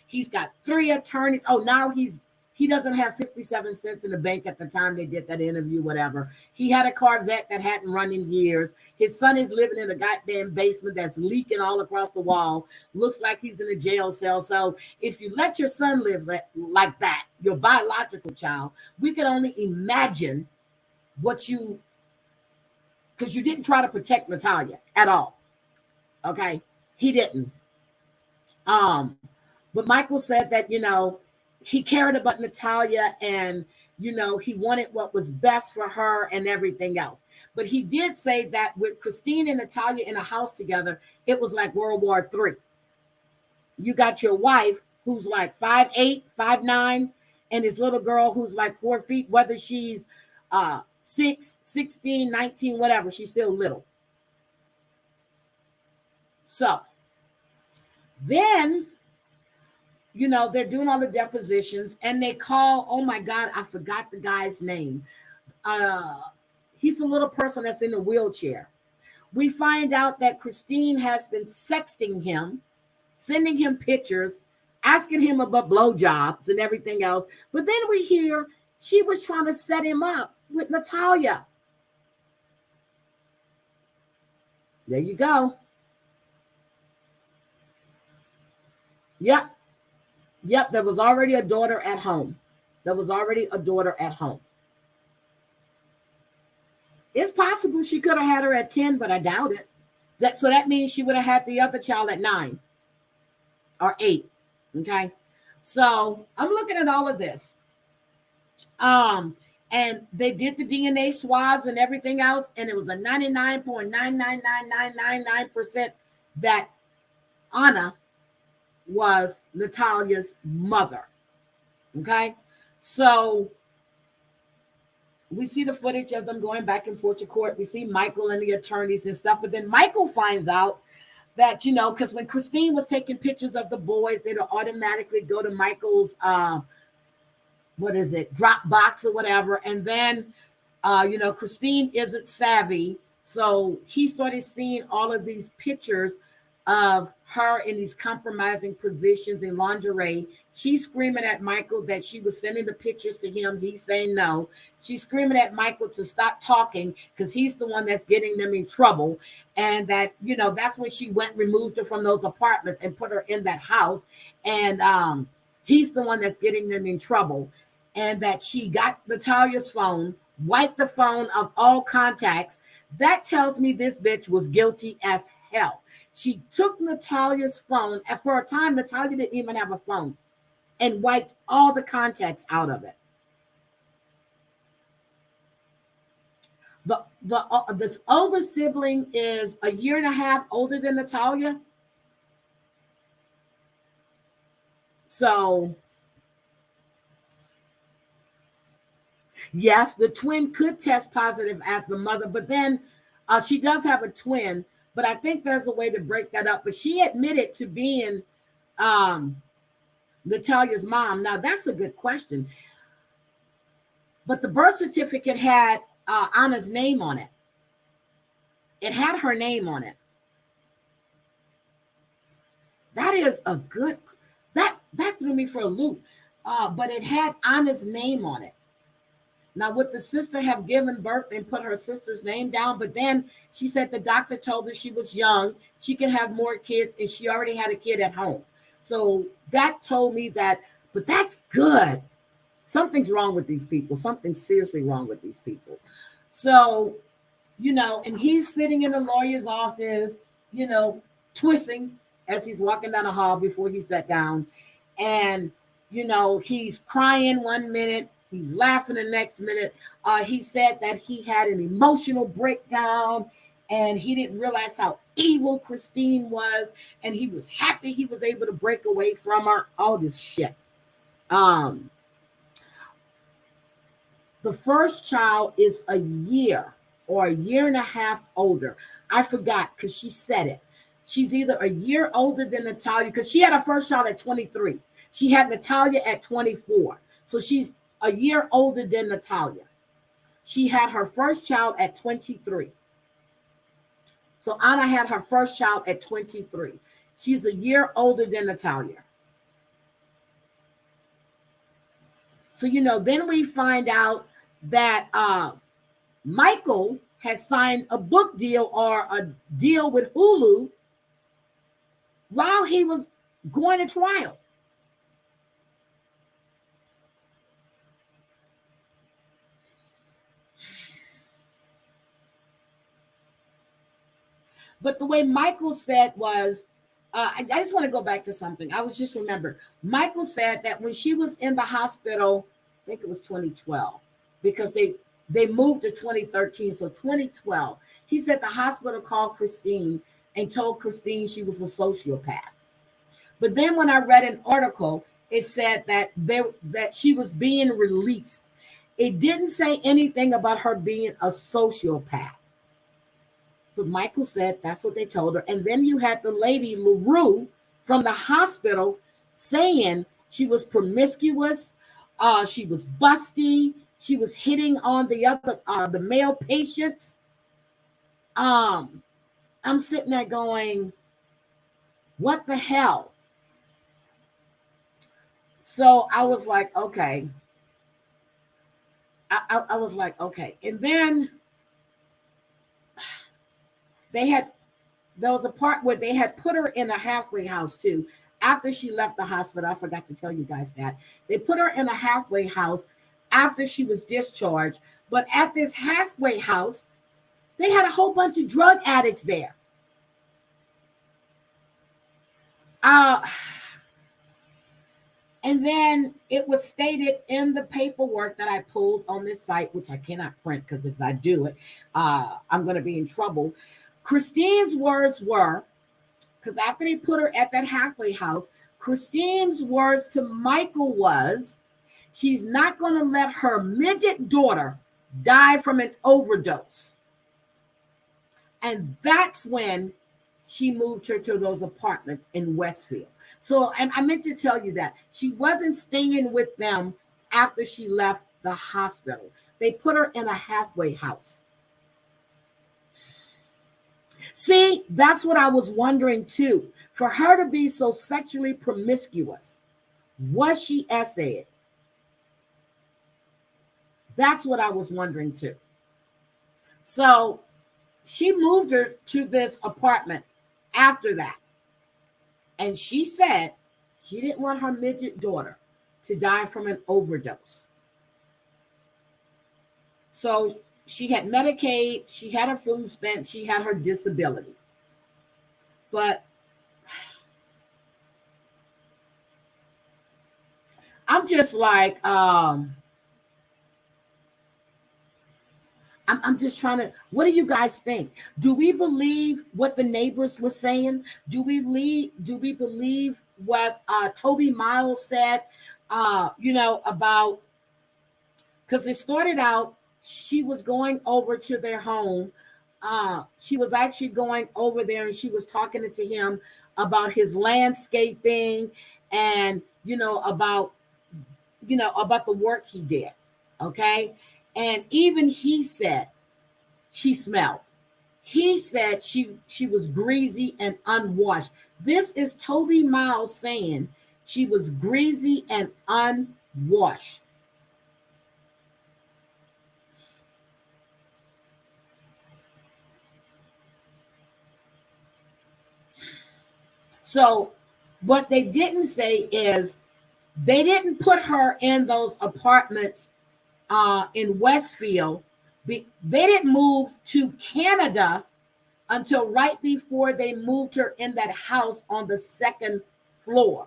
He's got 3 attorneys. Oh, now he doesn't have 57 cents in the bank at the time they did that interview, whatever. He had a Corvette that hadn't run in years. His son is living in a goddamn basement that's leaking all across the wall. Looks like he's in a jail cell. So if you let your son live like that, your biological child, we can only imagine because you didn't try to protect Natalia at all. Okay, he didn't. But Michael said that, he cared about Natalia, and, he wanted what was best for her and everything else. But he did say that with Christine and Natalia in a house together, it was like World War III. You got your wife who's like 5'8", 5'9", and this little girl who's like 4 feet, whether she's 6, 16, 19, whatever, she's still little. So then, they're doing all the depositions and they call, oh my God, I forgot the guy's name. He's a little person that's in a wheelchair. We find out that Christine has been sexting him, sending him pictures, asking him about blowjobs and everything else. But then we hear she was trying to set him up with Natalia. There you go. Yep. There was already a daughter at home. It's possible she could have had her at 10, but I doubt it. So that means she would have had the other child at 9 or 8. Okay. So I'm looking at all of this. And they did the DNA swabs and everything else, and it was a 99.99999% that Anna was Natalia's mother. Okay. So we see the footage of them going back and forth to court. We see Michael and the attorneys and stuff. But then Michael finds out that, because when Christine was taking pictures of the boys, they'd automatically go to Michael's, drop box or whatever. And then, Christine isn't savvy. So he started seeing all of these pictures of her in these compromising positions in lingerie. She's screaming at Michael that she was sending the pictures to him. He's saying no. She's screaming at Michael to stop talking because he's the one that's getting them in trouble. And that, that's when she removed her from those apartments and put her in that house. And he's the one that's getting them in trouble. And that she got Natalia's phone, wiped the phone of all contacts. That tells me this bitch was guilty as hell. She took Natalia's phone, and for a time, Natalia didn't even have a phone, and wiped all the contacts out of it. This older sibling is a year and a half older than Natalia. So, yes, the twin could test positive at the mother, but then she does have a twin. But I think there's a way to break that up. But she admitted to being Natalia's mom. Now, that's a good question. But the birth certificate had Anna's name on it. It had her name on it. That is a good, that threw me for a loop. But it had Anna's name on it. Now, would the sister have given birth and put her sister's name down? But then she said the doctor told her she was young, she could have more kids, and she already had a kid at home. So that told me that, but that's good. Something's wrong with these people. Something's seriously wrong with these people. So, and he's sitting in the lawyer's office, twisting as he's walking down the hall before he sat down. And, he's crying 1 minute. He's laughing the next minute. He said that he had an emotional breakdown and he didn't realize how evil Christine was. And he was happy he was able to break away from her. All this shit. The first child is a year or a year and a half older. I forgot because she said it. She's either a year older than Natalia because she had her first child at 23. She had Natalia at 24. So she's a year older than Natalia. She had her first child at 23. So Anna had her first child at 23. She's a year older than Natalia. So, then we find out that Michael has signed a book deal or a deal with Hulu while he was going to trial. But the way Michael said was, I just want to go back to something. I was just remembered. Michael said that when she was in the hospital, I think it was 2012, because they moved to 2013. So 2012, he said the hospital called Christine and told Christine she was a sociopath. But then when I read an article, it said that she was being released. It didn't say anything about her being a sociopath. But Michael said that's what they told her. And then you had the lady, LaRue, from the hospital saying she was promiscuous, she was busty, she was hitting on the male patients. I'm sitting there going, what the hell? So I was like, okay. I was like, okay. And then there was a part where they had put her in a halfway house too. After she left the hospital, I forgot to tell you guys that. They put her in a halfway house after she was discharged. But at this halfway house, they had a whole bunch of drug addicts there. And then it was stated in the paperwork that I pulled on this site, which I cannot print because if I do it, I'm going to be in trouble. Christine's words were, because after they put her at that halfway house, Christine's words to Michael was, she's not going to let her midget daughter die from an overdose. And that's when she moved her to those apartments in Westfield. So, and I meant to tell you that she wasn't staying with them after she left the hospital. They put her in a halfway house. See, that's what I was wondering too. For her to be so sexually promiscuous, was she essayed? That's what I was wondering too. So she moved her to this apartment after that. And she said she didn't want her midget daughter to die from an overdose. So she had Medicaid, she had her food stamps, she had her disability. But I'm just like, I'm just trying to, what do you guys think? Do we believe what the neighbors were saying? Do we believe what Toby Miles said, about, because it started out, she was going over to their home. She was actually going over there and she was talking to him about his landscaping and, about the work he did. Okay. And even he said she smelled. He said she was greasy and unwashed. This is Toby Miles saying she was greasy and unwashed. So what they didn't say is they didn't put her in those apartments in Westfield. They didn't move to Canada until right before they moved her in that house on the second floor.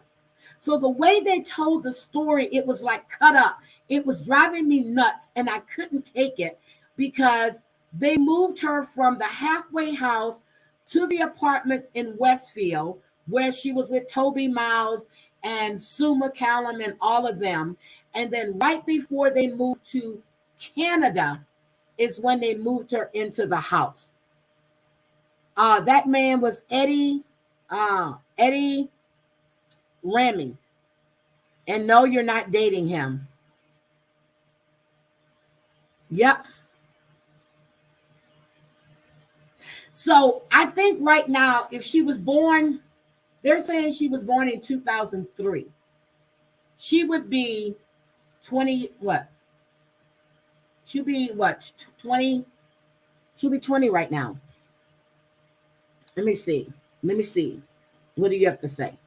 So the way they told the story, it was like cut up. It was driving me nuts and I couldn't take it because they moved her from the halfway house to the apartments in Westfield where she was with Toby Miles and Sue McCallum and all of them. And then right before they moved to Canada is when they moved her into the house. That man was Eddie Remy. And no, you're not dating him. Yep. So I think right now, if she was born, they're saying she was born in 2003. She would be 20, what? She'll be what? 20? She'll be 20 right now. Let me see. What do you have to say?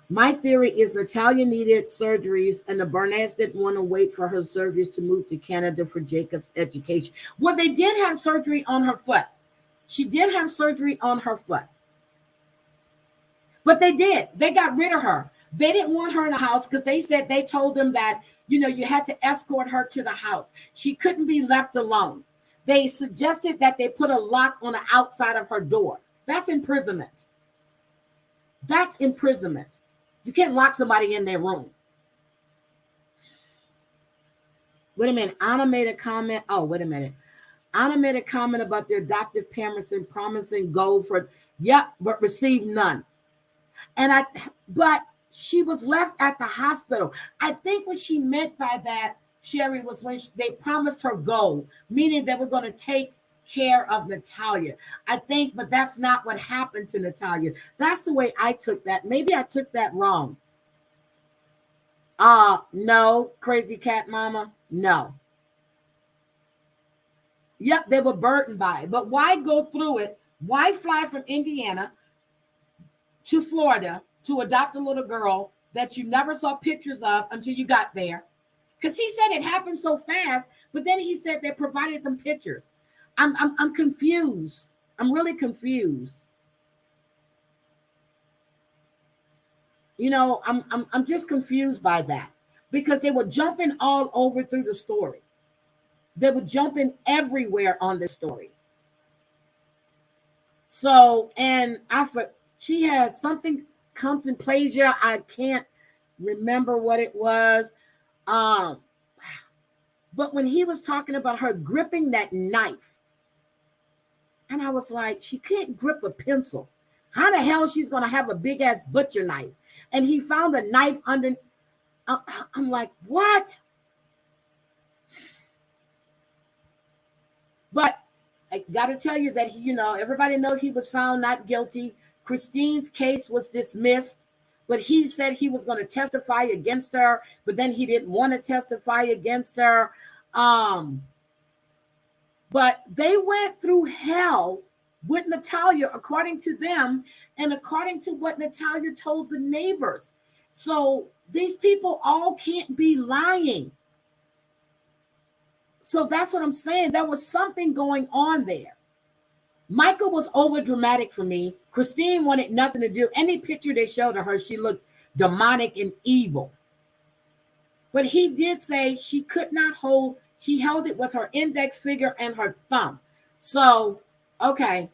My theory is Natalia needed surgeries and the Burnetts didn't want to wait for her surgeries to move to Canada for Jacob's education. Well, they did have surgery on her foot. She did have surgery on her foot. But they did. They got rid of her. They didn't want her in the house because they said they told them that, you had to escort her to the house. She couldn't be left alone. They suggested that they put a lock on the outside of her door. That's imprisonment. That's imprisonment. You can't lock somebody in their room. Wait a minute. Anna made a comment. Oh, wait a minute. Anna made a comment about their adoptive parents and promising gold for, yep, but received none. But she was left at the hospital. I think what she meant by that, Sherry, was when they promised her gold, meaning they were going to take care of Natalia. I think, but that's not what happened to Natalia. That's the way I took that. Maybe I took that wrong. No, crazy cat mama, no. Yep, they were burdened by it. But why go through it? Why fly from Indiana to Florida to adopt a little girl that you never saw pictures of until you got there? Because he said it happened so fast, but then he said they provided them pictures. I'm confused. I'm really confused. You know, I'm just confused by that because they were jumping all over through the story. They were jumping everywhere on the story. So, and she has something contemplasia. I can't remember what it was. But when he was talking about her gripping that knife, and I was like, she can't grip a pencil. How the hell she's going to have a big ass butcher knife? And he found a knife under. I'm like, what? But I got to tell you that, everybody knows he was found not guilty. Christine's case was dismissed, but he said he was going to testify against her, but then he didn't want to testify against her. But they went through hell with Natalia, according to them, and according to what Natalia told the neighbors. So these people all can't be lying. So that's what I'm saying. There was something going on there. Michael was over dramatic for me. Christine wanted nothing to do. Any picture they showed of her, she looked demonic and evil. But he did say she could not hold. She held it with her index finger and her thumb. So, okay,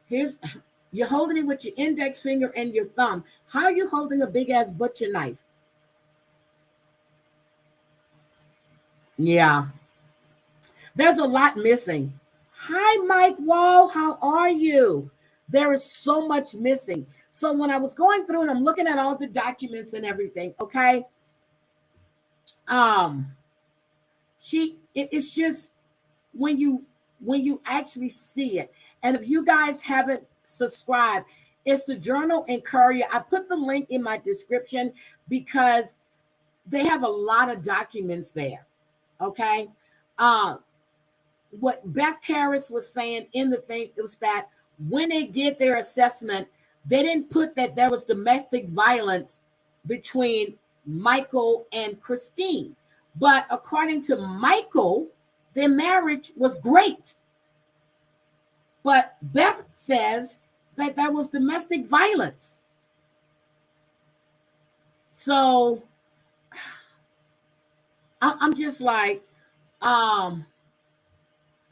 you're holding it with your index finger and your thumb. How are you holding a big ass butcher knife? Yeah. There's a lot missing. Hi, Mike Wall. How are you? There is so much missing. So when I was going through and I'm looking at all the documents and everything, okay, it's just when you actually see it. And if you guys haven't subscribed, it's the Journal and Courier. I put the link in my description because they have a lot of documents there. Okay. What Beth Karras was saying in the thing was that when they did their assessment, they didn't put that there was domestic violence between Michael and Christine. But according to Michael, their marriage was great. But Beth says that there was domestic violence. So I'm just like,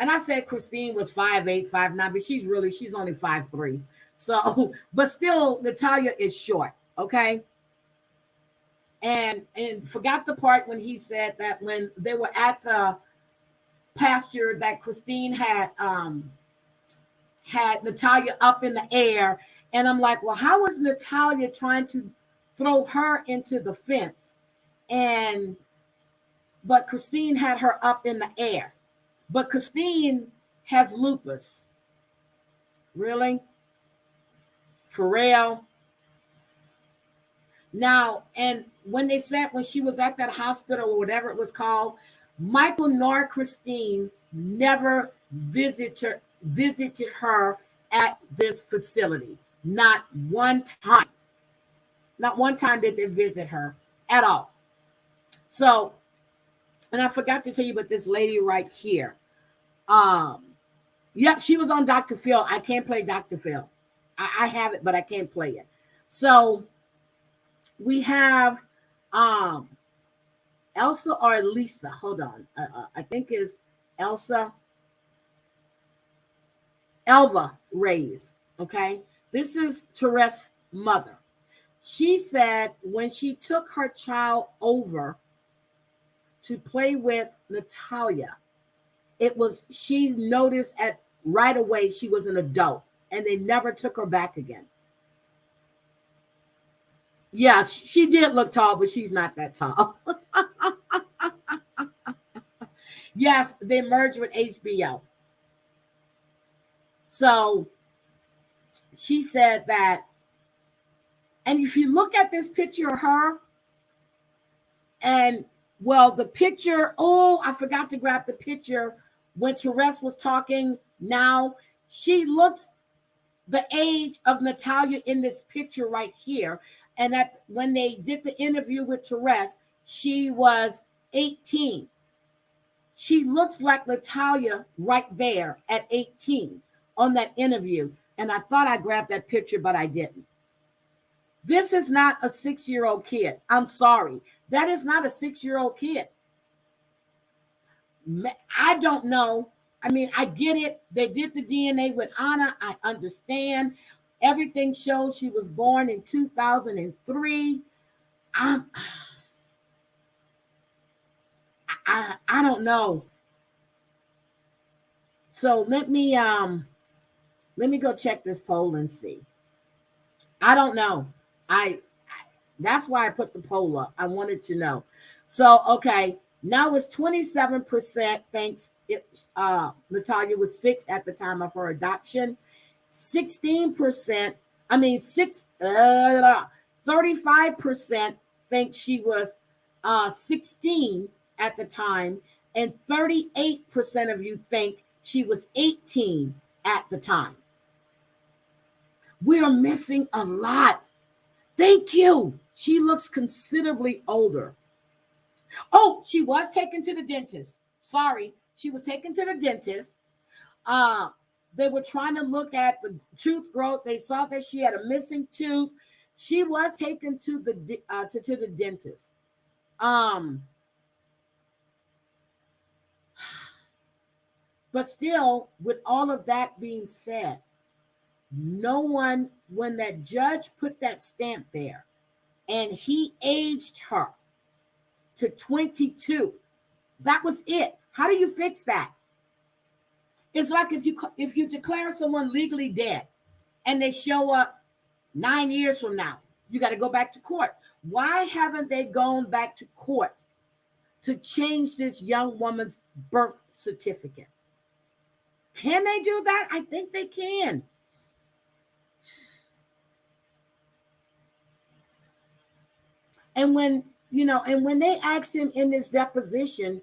and I said Christine was 5'8", 5'9", but she's only 5'3". So, but still, Natalia is short, okay? And forgot the part when he said that when they were at the pasture that Christine had Natalia up in the air. And I'm like, well, how was Natalia trying to throw her into the fence? But Christine had her up in the air. But Christine has lupus. Really? For real? Now, and when she was at that hospital or whatever it was called, Michael nor Christine never visited her at this facility. Not one time. Not one time did they visit her at all. So, and I forgot to tell you about this lady right here. Yep, she was on Dr. Phil. I can't play Dr. Phil. I have it, but I can't play it. So we have Elsa or Lisa. Hold on. I think it's Elva Reyes. Okay. This is Teresa's mother. She said when she took her child over to play with Natalia, it was, she noticed at right away she was an adult and they never took her back again. Yeah, she did look tall, but she's not that tall. Yes, they merged with HBO. So she said that, and if you look at this picture of her, and well, the picture, oh, I forgot to grab the picture when Therese was talking. Now she looks the age of Natalia in this picture right here. And that when they did the interview with Therese, she was 18. She looks like Natalia right there at 18 on that interview. And I thought I grabbed that picture, but I didn't. This is not a 6-year-old kid. I'm sorry. That is not a 6-year-old kid. I don't know. I mean, I get it. They did the DNA with Anna. I understand. Everything shows she was born in 2003. I don't know. So let me go check this poll and see. I don't know. I that's why I put the poll up. I wanted to know. So okay, now it's 27% thinks Natalia was 6 at the time of her adoption. 16%, 35% think she was 16 at the time, and 38% of you think she was 18 at the time. We are missing a lot. Thank you. She looks considerably older. Oh, she was taken to the dentist. Sorry, she was taken to the dentist. They were trying to look at the tooth growth. They saw that she had a missing tooth. She was taken to the dentist. But still, with all of that being said, no one, when that judge put that stamp there and he aged her to 22, that was it. How do you fix that? It's like if you declare someone legally dead and they show up 9 years from now, you got to go back to court. Why haven't they gone back to court to change this young woman's birth certificate? Can they do that? I think they can. And when they asked him in this deposition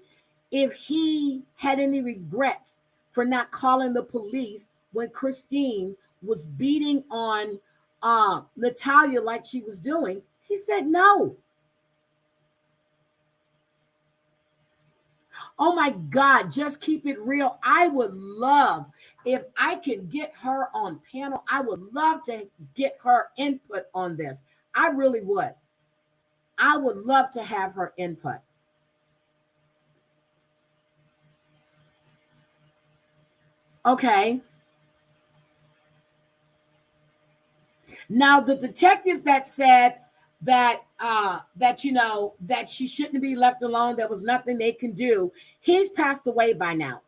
if he had any regrets for not calling the police when Christine was beating on Natalia like she was doing, he said no. Oh my God, just keep it real. I would love if I could get her on panel. I would love to get her input on this. I really would. I would love to have her input. Okay. Now the detective that said that that she shouldn't be left alone, there was nothing they can do, he's passed away by now.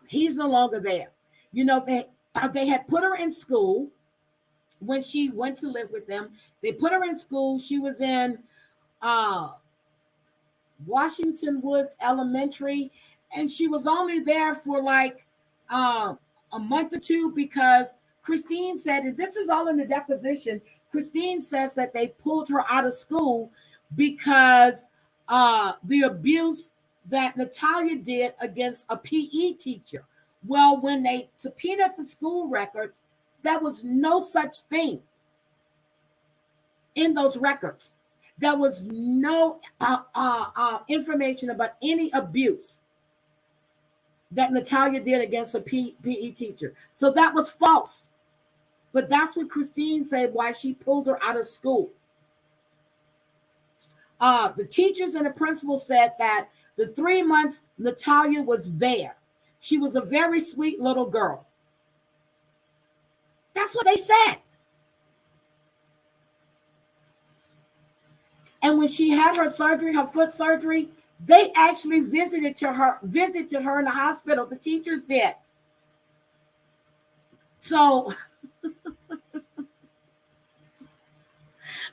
He's no longer there. They had put her in school when she went to live with them. They put her in school. She was in Washington Woods Elementary, and she was only there for like a month or two because Christine said, and this is all in the deposition, Christine says that they pulled her out of school because the abuse that Natalia did against a PE teacher. Well, when they subpoenaed the school records, there was no such thing in those records. There was no information about any abuse that Natalia did against a PE teacher. So that was false. But that's what Christine said, why she pulled her out of school. The teachers and the principal said that the 3 months Natalia was there, she was a very sweet little girl. That's what they said. And when she had her surgery, her foot surgery, they actually visited her in the hospital. The teachers did. So,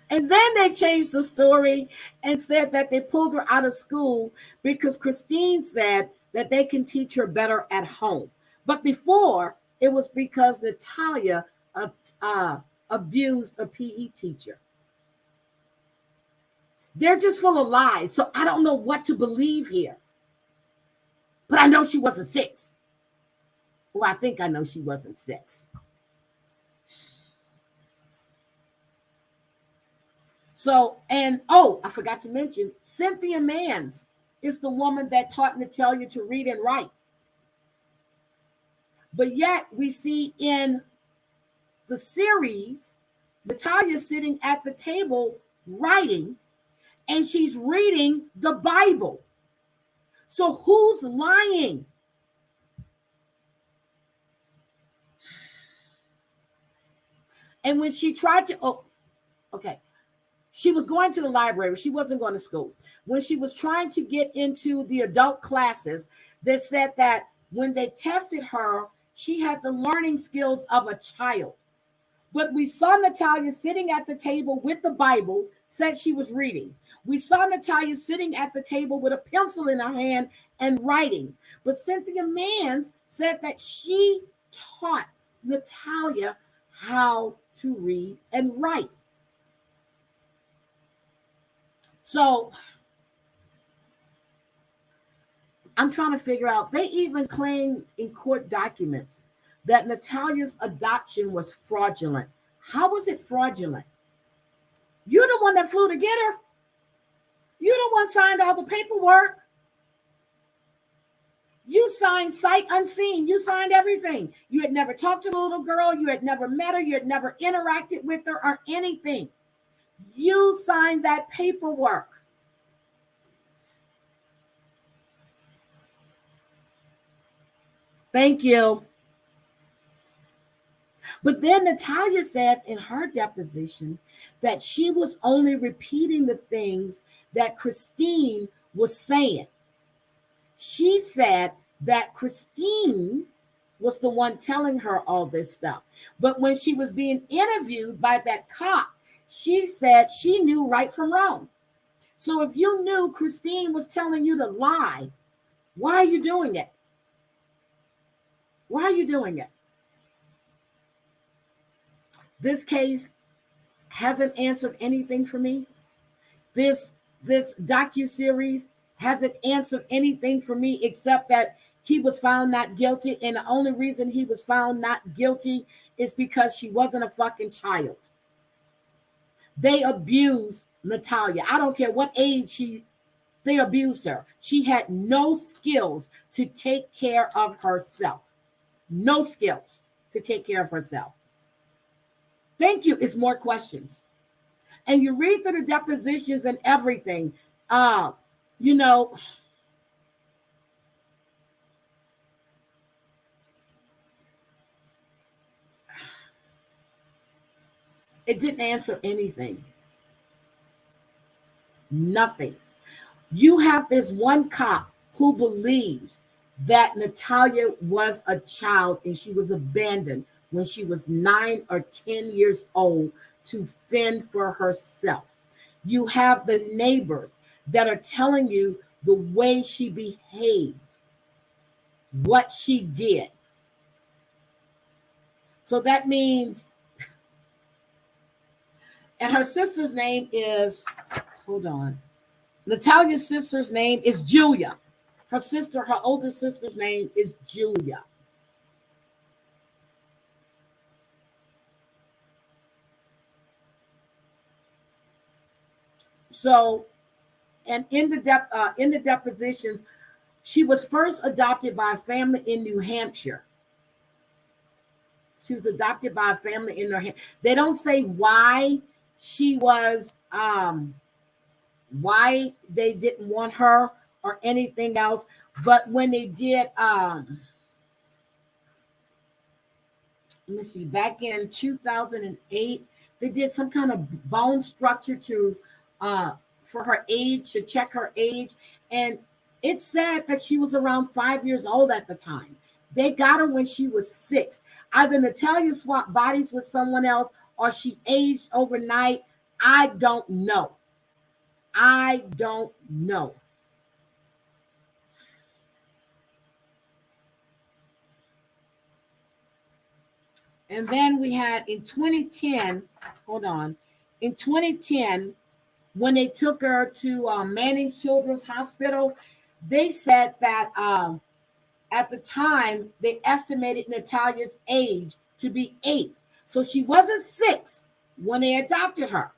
and then they changed the story and said that they pulled her out of school because Christine said that they can teach her better at home. But before, it was because Natalia uh, abused a PE teacher. They're just full of lies. So I don't know what to believe here. But I know she wasn't 6. Well, I think I know she wasn't 6. So, and oh, I forgot to mention, Cynthia Mans is the woman that taught Natalia to read and write. But yet we see in the series, Natalia sitting at the table writing, and she's reading the Bible. So who's lying? And when she tried to, okay, she was going to the library. She wasn't going to school. When she was trying to get into the adult classes, they said that when they tested her, she had the learning skills of a child. But we saw Natalia sitting at the table with the Bible, said she was reading. We saw Natalia sitting at the table with a pencil in her hand and writing. But Cynthia Mans said that she taught Natalia how to read and write. So I'm trying to figure out, they even claimed in court documents that Natalia's adoption was fraudulent. How was it fraudulent? You're the one that flew to get her. You're the one signed all the paperwork. You signed sight unseen. You signed everything. You had never talked to the little girl. You had never met her. You had never interacted with her or anything. You signed that paperwork. Thank you. But then Natalia says in her deposition that she was only repeating the things that Christine was saying. She said that Christine was the one telling her all this stuff. But when she was being interviewed by that cop, she said she knew right from wrong. So if you knew Christine was telling you to lie, why are you doing it? Why are you doing it? This case hasn't answered anything for me. This docu-series hasn't answered anything for me except that he was found not guilty, and the only reason he was found not guilty is because she wasn't a fucking child. They abused Natalia. I don't care what age they abused her. She had no skills to take care of herself. No skills to take care of herself. Thank you. It's more questions. And you read through the depositions and everything. You know, it didn't answer anything. Nothing. You have this one cop who believes that Natalia was a child and she was abandoned when she was 9 or 10 years old to fend for herself. You have the neighbors that are telling you the way she behaved, what she did. So that means, and her sister's name is, hold on, Natalia's sister's name is Julia. Her older sister's name is Julia. So, and in the depositions, she was first adopted by a family in New Hampshire. She was adopted by a family in New Hampshire. They don't say why she was, why they didn't want her or anything else. But when they did, let me see, back in 2008, they did some kind of bone structure to for her age, to check her age. And it said that she was around 5 years old at the time. They got her when she was 6. Either Natalia swapped bodies with someone else or she aged overnight. I don't know. I don't know. And then we had in 2010, hold on, in 2010, when they took her to Manning Children's Hospital, they said that at the time, they estimated Natalia's age to be 8. So she wasn't 6 when they adopted her.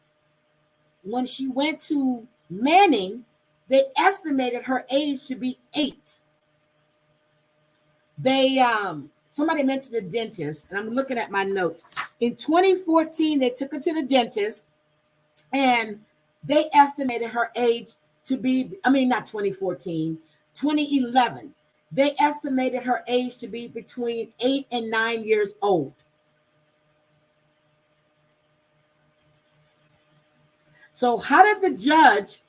When she went to Manning, they estimated her age to be 8. They somebody mentioned the dentist, and I'm looking at my notes. In 2014, they took her to the dentist, and they estimated her age to be, not 2014, 2011. They estimated her age to be between 8 and 9 years old. So how did the judge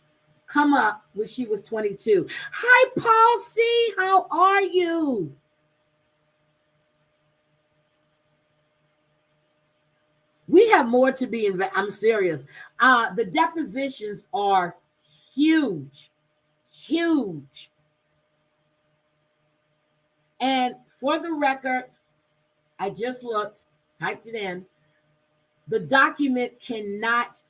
come up when she was 22? Hi, Paul C. How are you? We have more to be I'm serious. The depositions are huge, huge. And for the record, I just looked, typed it in. The document cannot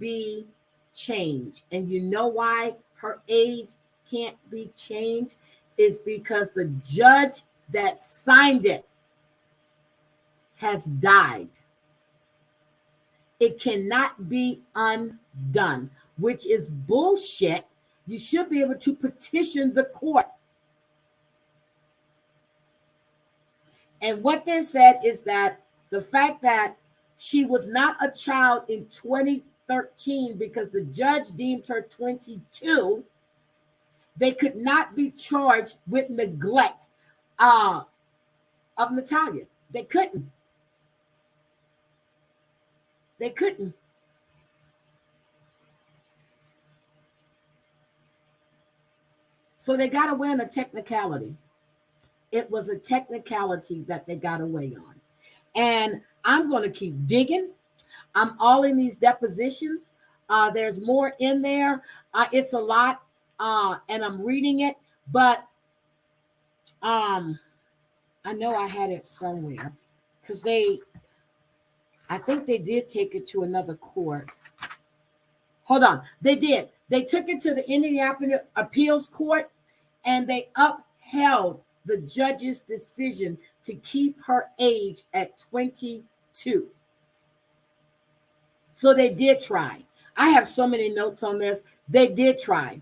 be changed. And you know why her age can't be changed? Is because the judge that signed it has died. It cannot be undone, which is bullshit. You should be able to petition the court. And what they said is that the fact that she was not a child in 2013 because the judge deemed her 22, they could not be charged with neglect of Natalia. They couldn't. They couldn't. So they got away on a technicality. It was a technicality that they got away on. And I'm going to keep digging. I'm all in these depositions. There's more in there. It's a lot, and I'm reading it. But I know I had it somewhere because I think they did take it to another court. Hold on. They did. They took it to the Indianapolis Appeals Court, and they upheld the judge's decision to keep her age at 22. So they did try. I have so many notes on this. They did try.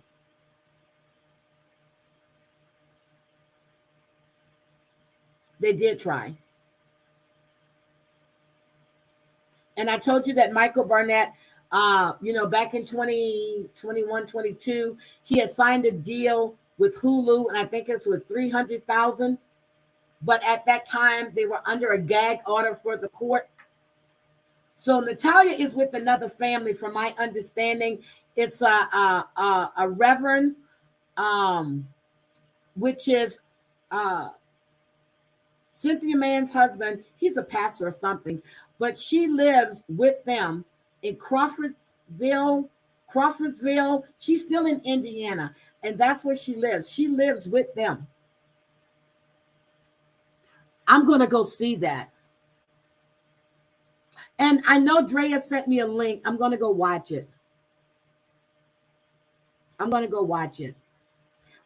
They did try. And I told you that Michael Barnett, back in 2021, 22, he had signed a deal with Hulu, and I think it's with $300,000. But at that time, they were under a gag order for the court. So Natalia is with another family, from my understanding. It's a reverend, which is Cynthia Mann's husband. He's a pastor or something. But she lives with them in Crawfordsville. She's still in Indiana, and that's where she lives. She lives with them. I'm going to go see that. And I know Drea sent me a link. I'm going to go watch it.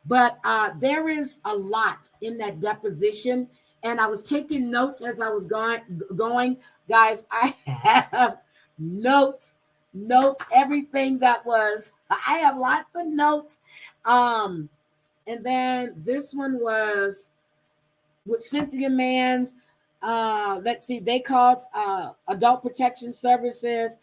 But there is a lot in that deposition. And I was taking notes as I was going. Guys, I have notes, everything that was. I have lots of notes. And then this one was with Cynthia Mann's. Let's see, they called Adult Protection Services.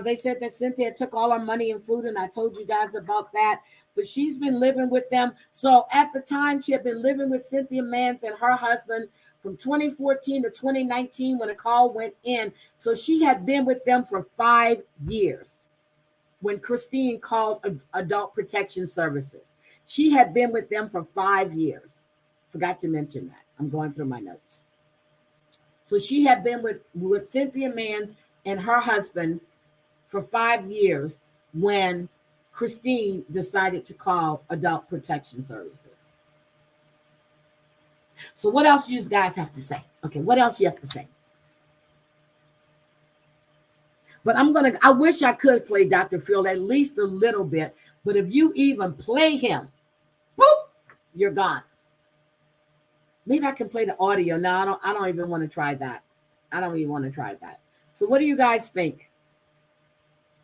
They said that Cynthia took all our money and food, and I told you guys about that. But she's been living with them. So at the time, she had been living with Cynthia Mann's and her husband from 2014 to 2019 when a call went in. So she had been with them for 5 years. when Christine called Adult Protection Services. She had been with them for 5 years. Forgot to mention that. I'm going through my notes. So she had been with Cynthia Mans and her husband for 5 years when Christine decided to call Adult Protection Services. So what else you guys have to say? Okay, what else you have to say? But I wish I could play Dr. Phil at least a little bit. But if you even play him, boop, you're gone. Maybe I can play the audio. No, I don't even want to try that. I don't even want to try that. So what do you guys think?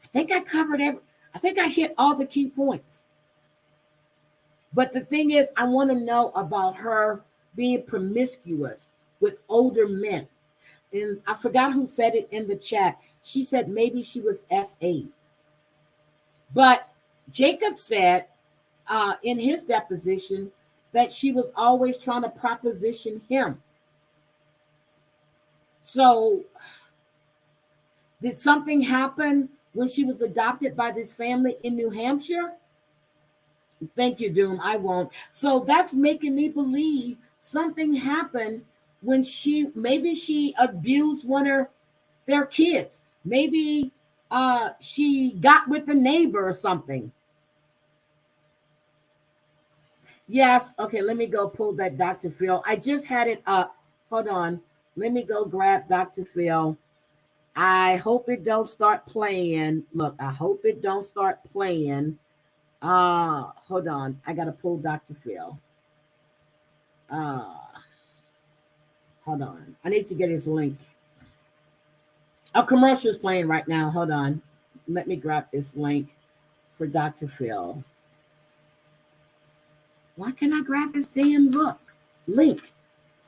I think I covered I think I hit all the key points. But the thing is, I want to know about her being promiscuous with older men. And I forgot who said it in the chat. She said maybe she was SA. But Jacob said in his deposition that she was always trying to proposition him. So did something happen when she was adopted by this family in New Hampshire? Thank you, Doom. I won't. So that's making me believe something happened when maybe she abused one of their kids. Maybe she got with the neighbor or something. Yes. Okay, let me go pull that Dr. Phil. I just had it up. Hold on. Let me go grab Dr. Phil. I hope it don't start playing. Look, I hope it don't start playing. Hold on. I got to pull Dr. Phil. Hold on. I need to get his link. A commercial is playing right now. Hold on. Let me grab this link for Dr. Phil. Why can't I grab this damn link?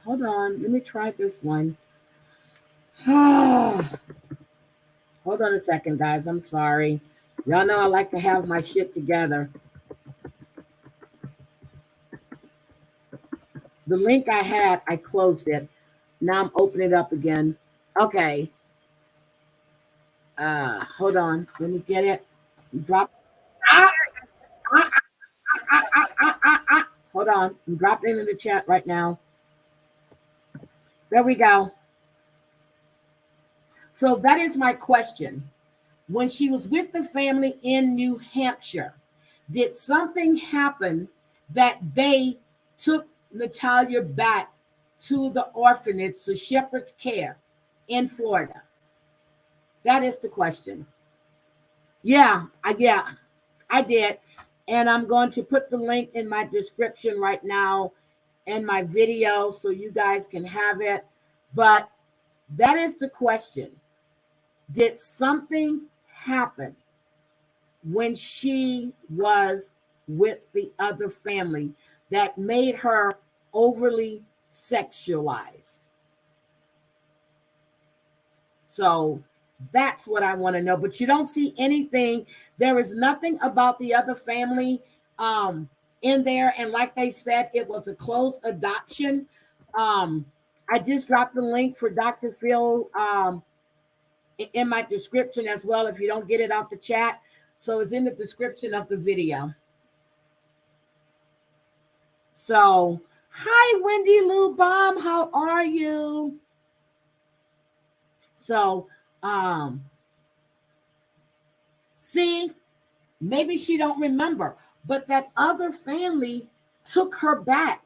Hold on. Let me try this one. Hold on a second, guys. I'm sorry. Y'all know I like to have my shit together. The link I had, I closed it. Now I'm opening it up again. Okay. Hold on. Let me get it. Drop. Hold on. I'm dropping it in the chat right now. There we go. So that is my question. When she was with the family in New Hampshire, did something happen that they took Natalia back to the orphanage, to Shepherd's Care in Florida? That is the question. Yeah, I did. And I'm going to put the link in my description right now in my video so you guys can have it. But that is the question. Did something happen when she was with the other family that made her overly sexualized? So that's what I want to know. But you don't see anything. There is nothing about the other family in there. And like they said, it was a closed adoption. I just dropped the link for Dr. Phil in my description as well, if you don't get it off the chat. So it's in the description of the video. So, hi, Wendy Lou Bomb. How are you? So, see, maybe she don't remember, but that other family took her back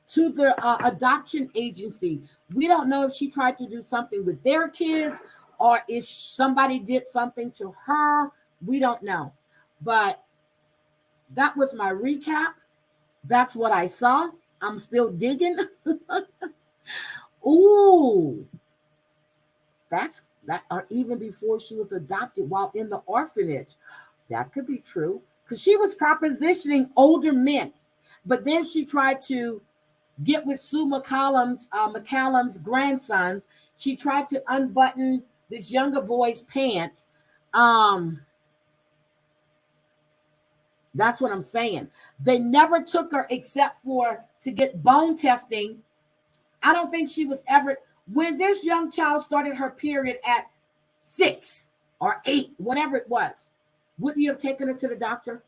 to the adoption agency. We don't know if she tried to do something with their kids or if somebody did something to her. We don't know. But that was my recap. That's what I saw. I'm still digging. Ooh. Or even before she was adopted while in the orphanage. That could be true. Because she was propositioning older men. But then she tried to get with Sue McCallum's grandsons. She tried to unbutton this younger boy's pants. That's what I'm saying. They never took her except for to get bone testing. I don't think she was ever, when this young child started her period at 6 or 8, whatever it was, Wouldn't you have taken her to the doctor?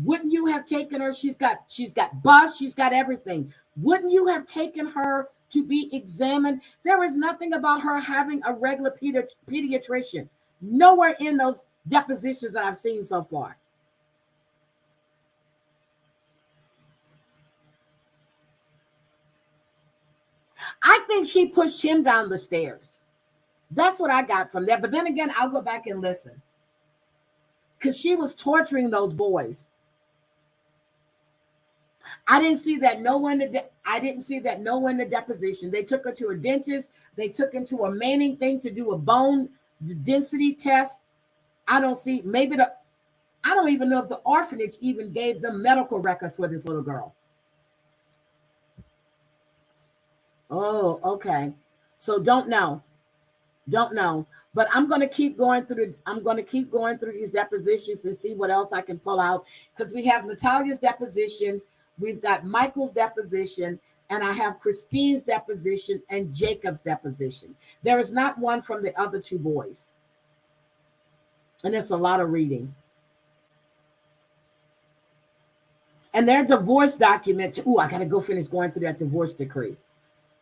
Wouldn't you have taken her? She's got bus, she's got everything. Wouldn't you have taken her to be examined? There is nothing about her having a regular pediatrician. Nowhere in those depositions that I've seen so far. I think she pushed him down the stairs. That's what I got from that. But then again, I'll go back and listen. Because she was torturing those boys. I didn't see that no one. I didn't see that no one in the deposition. They took her to a dentist. They took him to a Manning thing to do a bone density test. I don't see. Maybe the. I don't even know if the orphanage even gave them medical records for this little girl. Oh, okay. So don't know. Don't know. But I'm going to keep going through. I'm going to keep going through these depositions and see what else I can pull out, because we have Natalia's deposition, we've got Michael's deposition, and I have Christine's deposition and Jacob's deposition. There is not one from the other two boys, and it's a lot of reading. And their divorce documents. Oh, I got to go finish going through that divorce decree.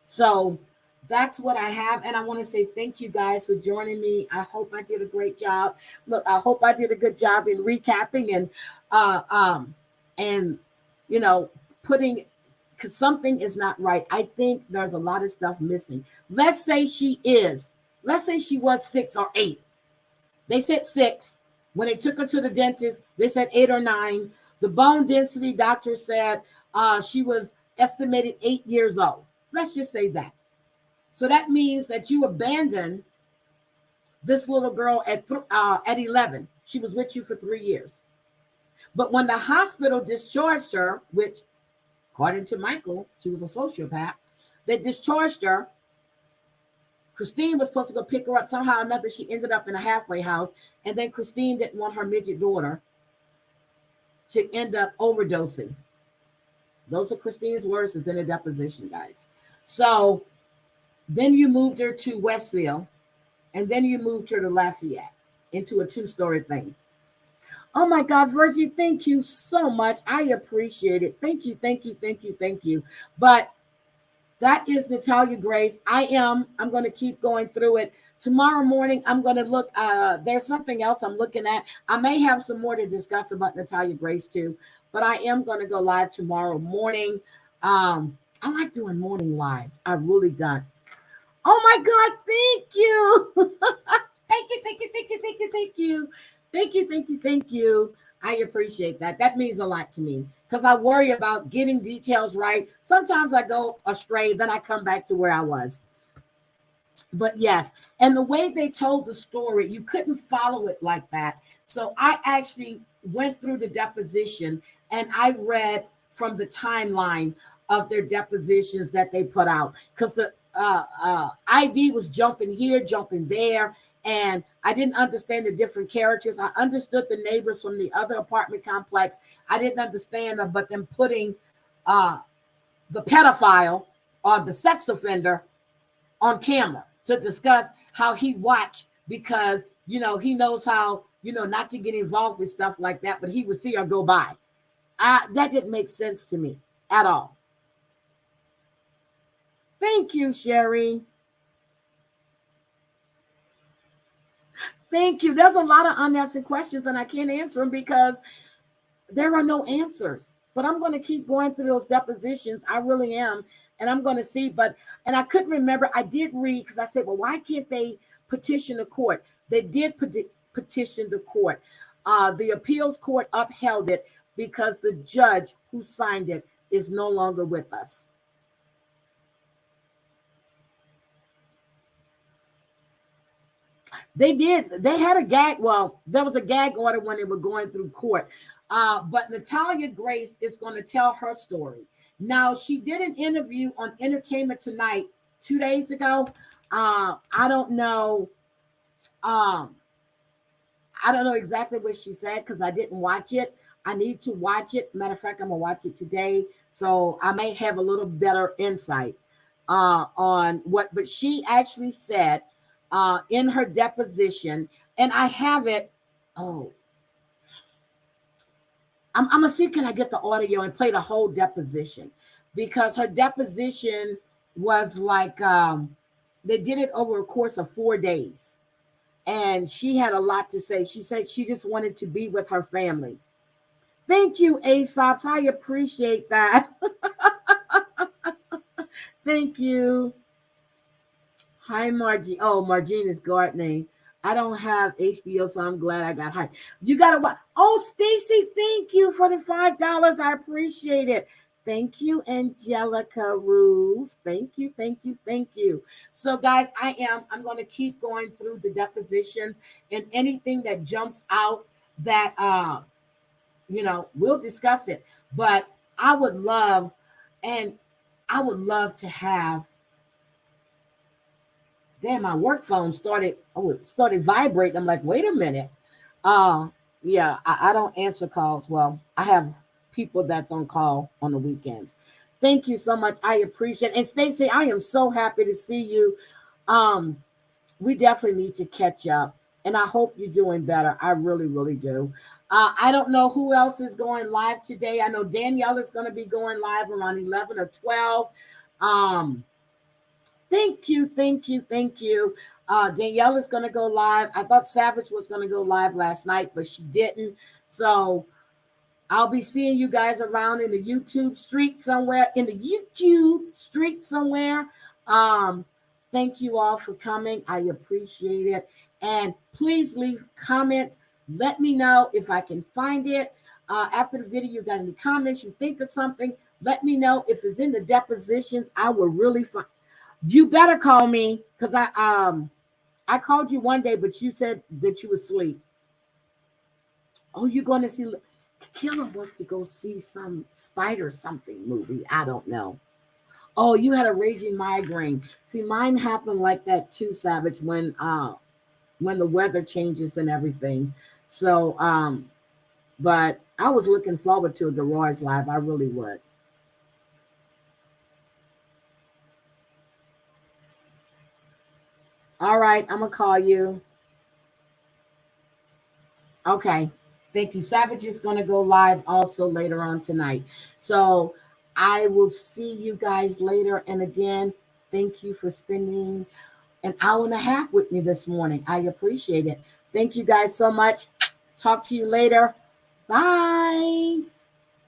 So that's what I have. And I want to say thank you guys for joining me. I hope I did a great job. Look, I hope I did a good job in recapping and you know, putting, because something is not right. I think there's a lot of stuff missing. Let's say she was 6 or 8. They said 6. When they took her to the dentist, they said 8 or 9. The bone density doctor said she was estimated 8 years old. Let's just say that. So that means that you abandoned this little girl at 11. She was with you for 3 years. But when the hospital discharged her, which, according to Michael, she was a sociopath, they discharged her. Christine was supposed to go pick her up. Somehow or another, she ended up in a halfway house. And then Christine didn't want her midget daughter to end up overdosing. Those are Christine's words. It's in a deposition, guys. So then you moved her to Westfield, and then you moved her to Lafayette into a 2-story thing. Oh my God, Virgie, thank you so much. I appreciate it. Thank you, thank you, thank you, thank you. But that is Natalia Grace. I'm going to keep going through it. Tomorrow morning, I'm going to look. There's something else I'm looking at. I may have some more to discuss about Natalia Grace too, but I am going to go live tomorrow morning. I like doing morning lives. I really do. Oh my God, thank you. Thank you, thank you, thank you, thank you, thank you. Thank you, thank you, thank you. I appreciate that. That means a lot to me, because I worry about getting details right. Sometimes I go astray, then I come back to where I was. But yes, and the way they told the story, you couldn't follow it like that. So I actually went through the deposition and I read from the timeline of their depositions that they put out, because the ID was jumping here, jumping there, and I didn't understand the different characters. I understood the neighbors from the other apartment complex. I didn't understand them, but them putting the pedophile or the sex offender on camera to discuss how he watched, because, you know, he knows how, you know, not to get involved with stuff like that, but he would see her go by. That didn't make sense to me at all. Thank you, Sherry. Thank you. There's a lot of unanswered questions and I can't answer them because there are no answers. But I'm going to keep going through those depositions. I really am. And I'm going to see. And I couldn't remember. I did read, because I said, well, why can't they petition the court? They did petition the court. The appeals court upheld it because the judge who signed it is no longer with us. They did. They had a gag. Well, there was a gag order when they were going through court. But Natalia Grace is going to tell her story. Now, she did an interview on Entertainment Tonight 2 days ago. I don't know. I don't know exactly what she said because I didn't watch it. I need to watch it. Matter of fact, I'm going to watch it today. So I may have a little better insight on what. But she actually said in her deposition, and I have it. Oh, I'm gonna see can I get the audio and play the whole deposition, because her deposition was like they did it over a course of 4 days, and she had a lot to say. She said she just wanted to be with her family. Thank you, Aesops. I appreciate that. Thank you. Hi, Margie. Oh, Margine is gardening. I don't have HBO, so I'm glad I got hyped. You got to watch. Oh, Stacy, thank you for the $5. I appreciate it. Thank you, Angelica Rules. Thank you, thank you, thank you. So, guys, I'm going to keep going through the depositions, and anything that jumps out that we'll discuss it. But I would love, and I would love to have. Then my work phone started. Oh, it started vibrating. I'm like, wait a minute. Uh, yeah, I don't answer calls. Well, I have people that's on call on the weekends. Thank you so much. I appreciate it. And Stacey, I am so happy to see you. Um, we definitely need to catch up. And I hope you're doing better. I really, really do. I don't know who else is going live today. I know Danielle is going to be going live around 11 or 12. Um, Thank you, thank you, thank you. Danielle is going to go live. I thought Savage was going to go live last night, but she didn't. So I'll be seeing you guys around in the YouTube street somewhere. Um, Thank you all for coming. I appreciate it. And please leave comments. Let me know if I can find it. After the video, you got any comments, you think of something, let me know. If it's in the depositions, I will really find. You better call me, because I called you one day, but you said that you were asleep. Oh, you're going to see. Killer wants to go see some spider something movie. I don't know. Oh, you had a raging migraine. See, mine happened like that too, Savage, when the weather changes and everything. So but I was looking forward to a Garage Live. I really would. All right, I'm gonna call you. Okay. Thank you. Savage is going to go live also later on tonight. So I will see you guys later. And again, thank you for spending an hour and a half with me this morning. I appreciate it. Thank you guys so much. Talk to you later. Bye.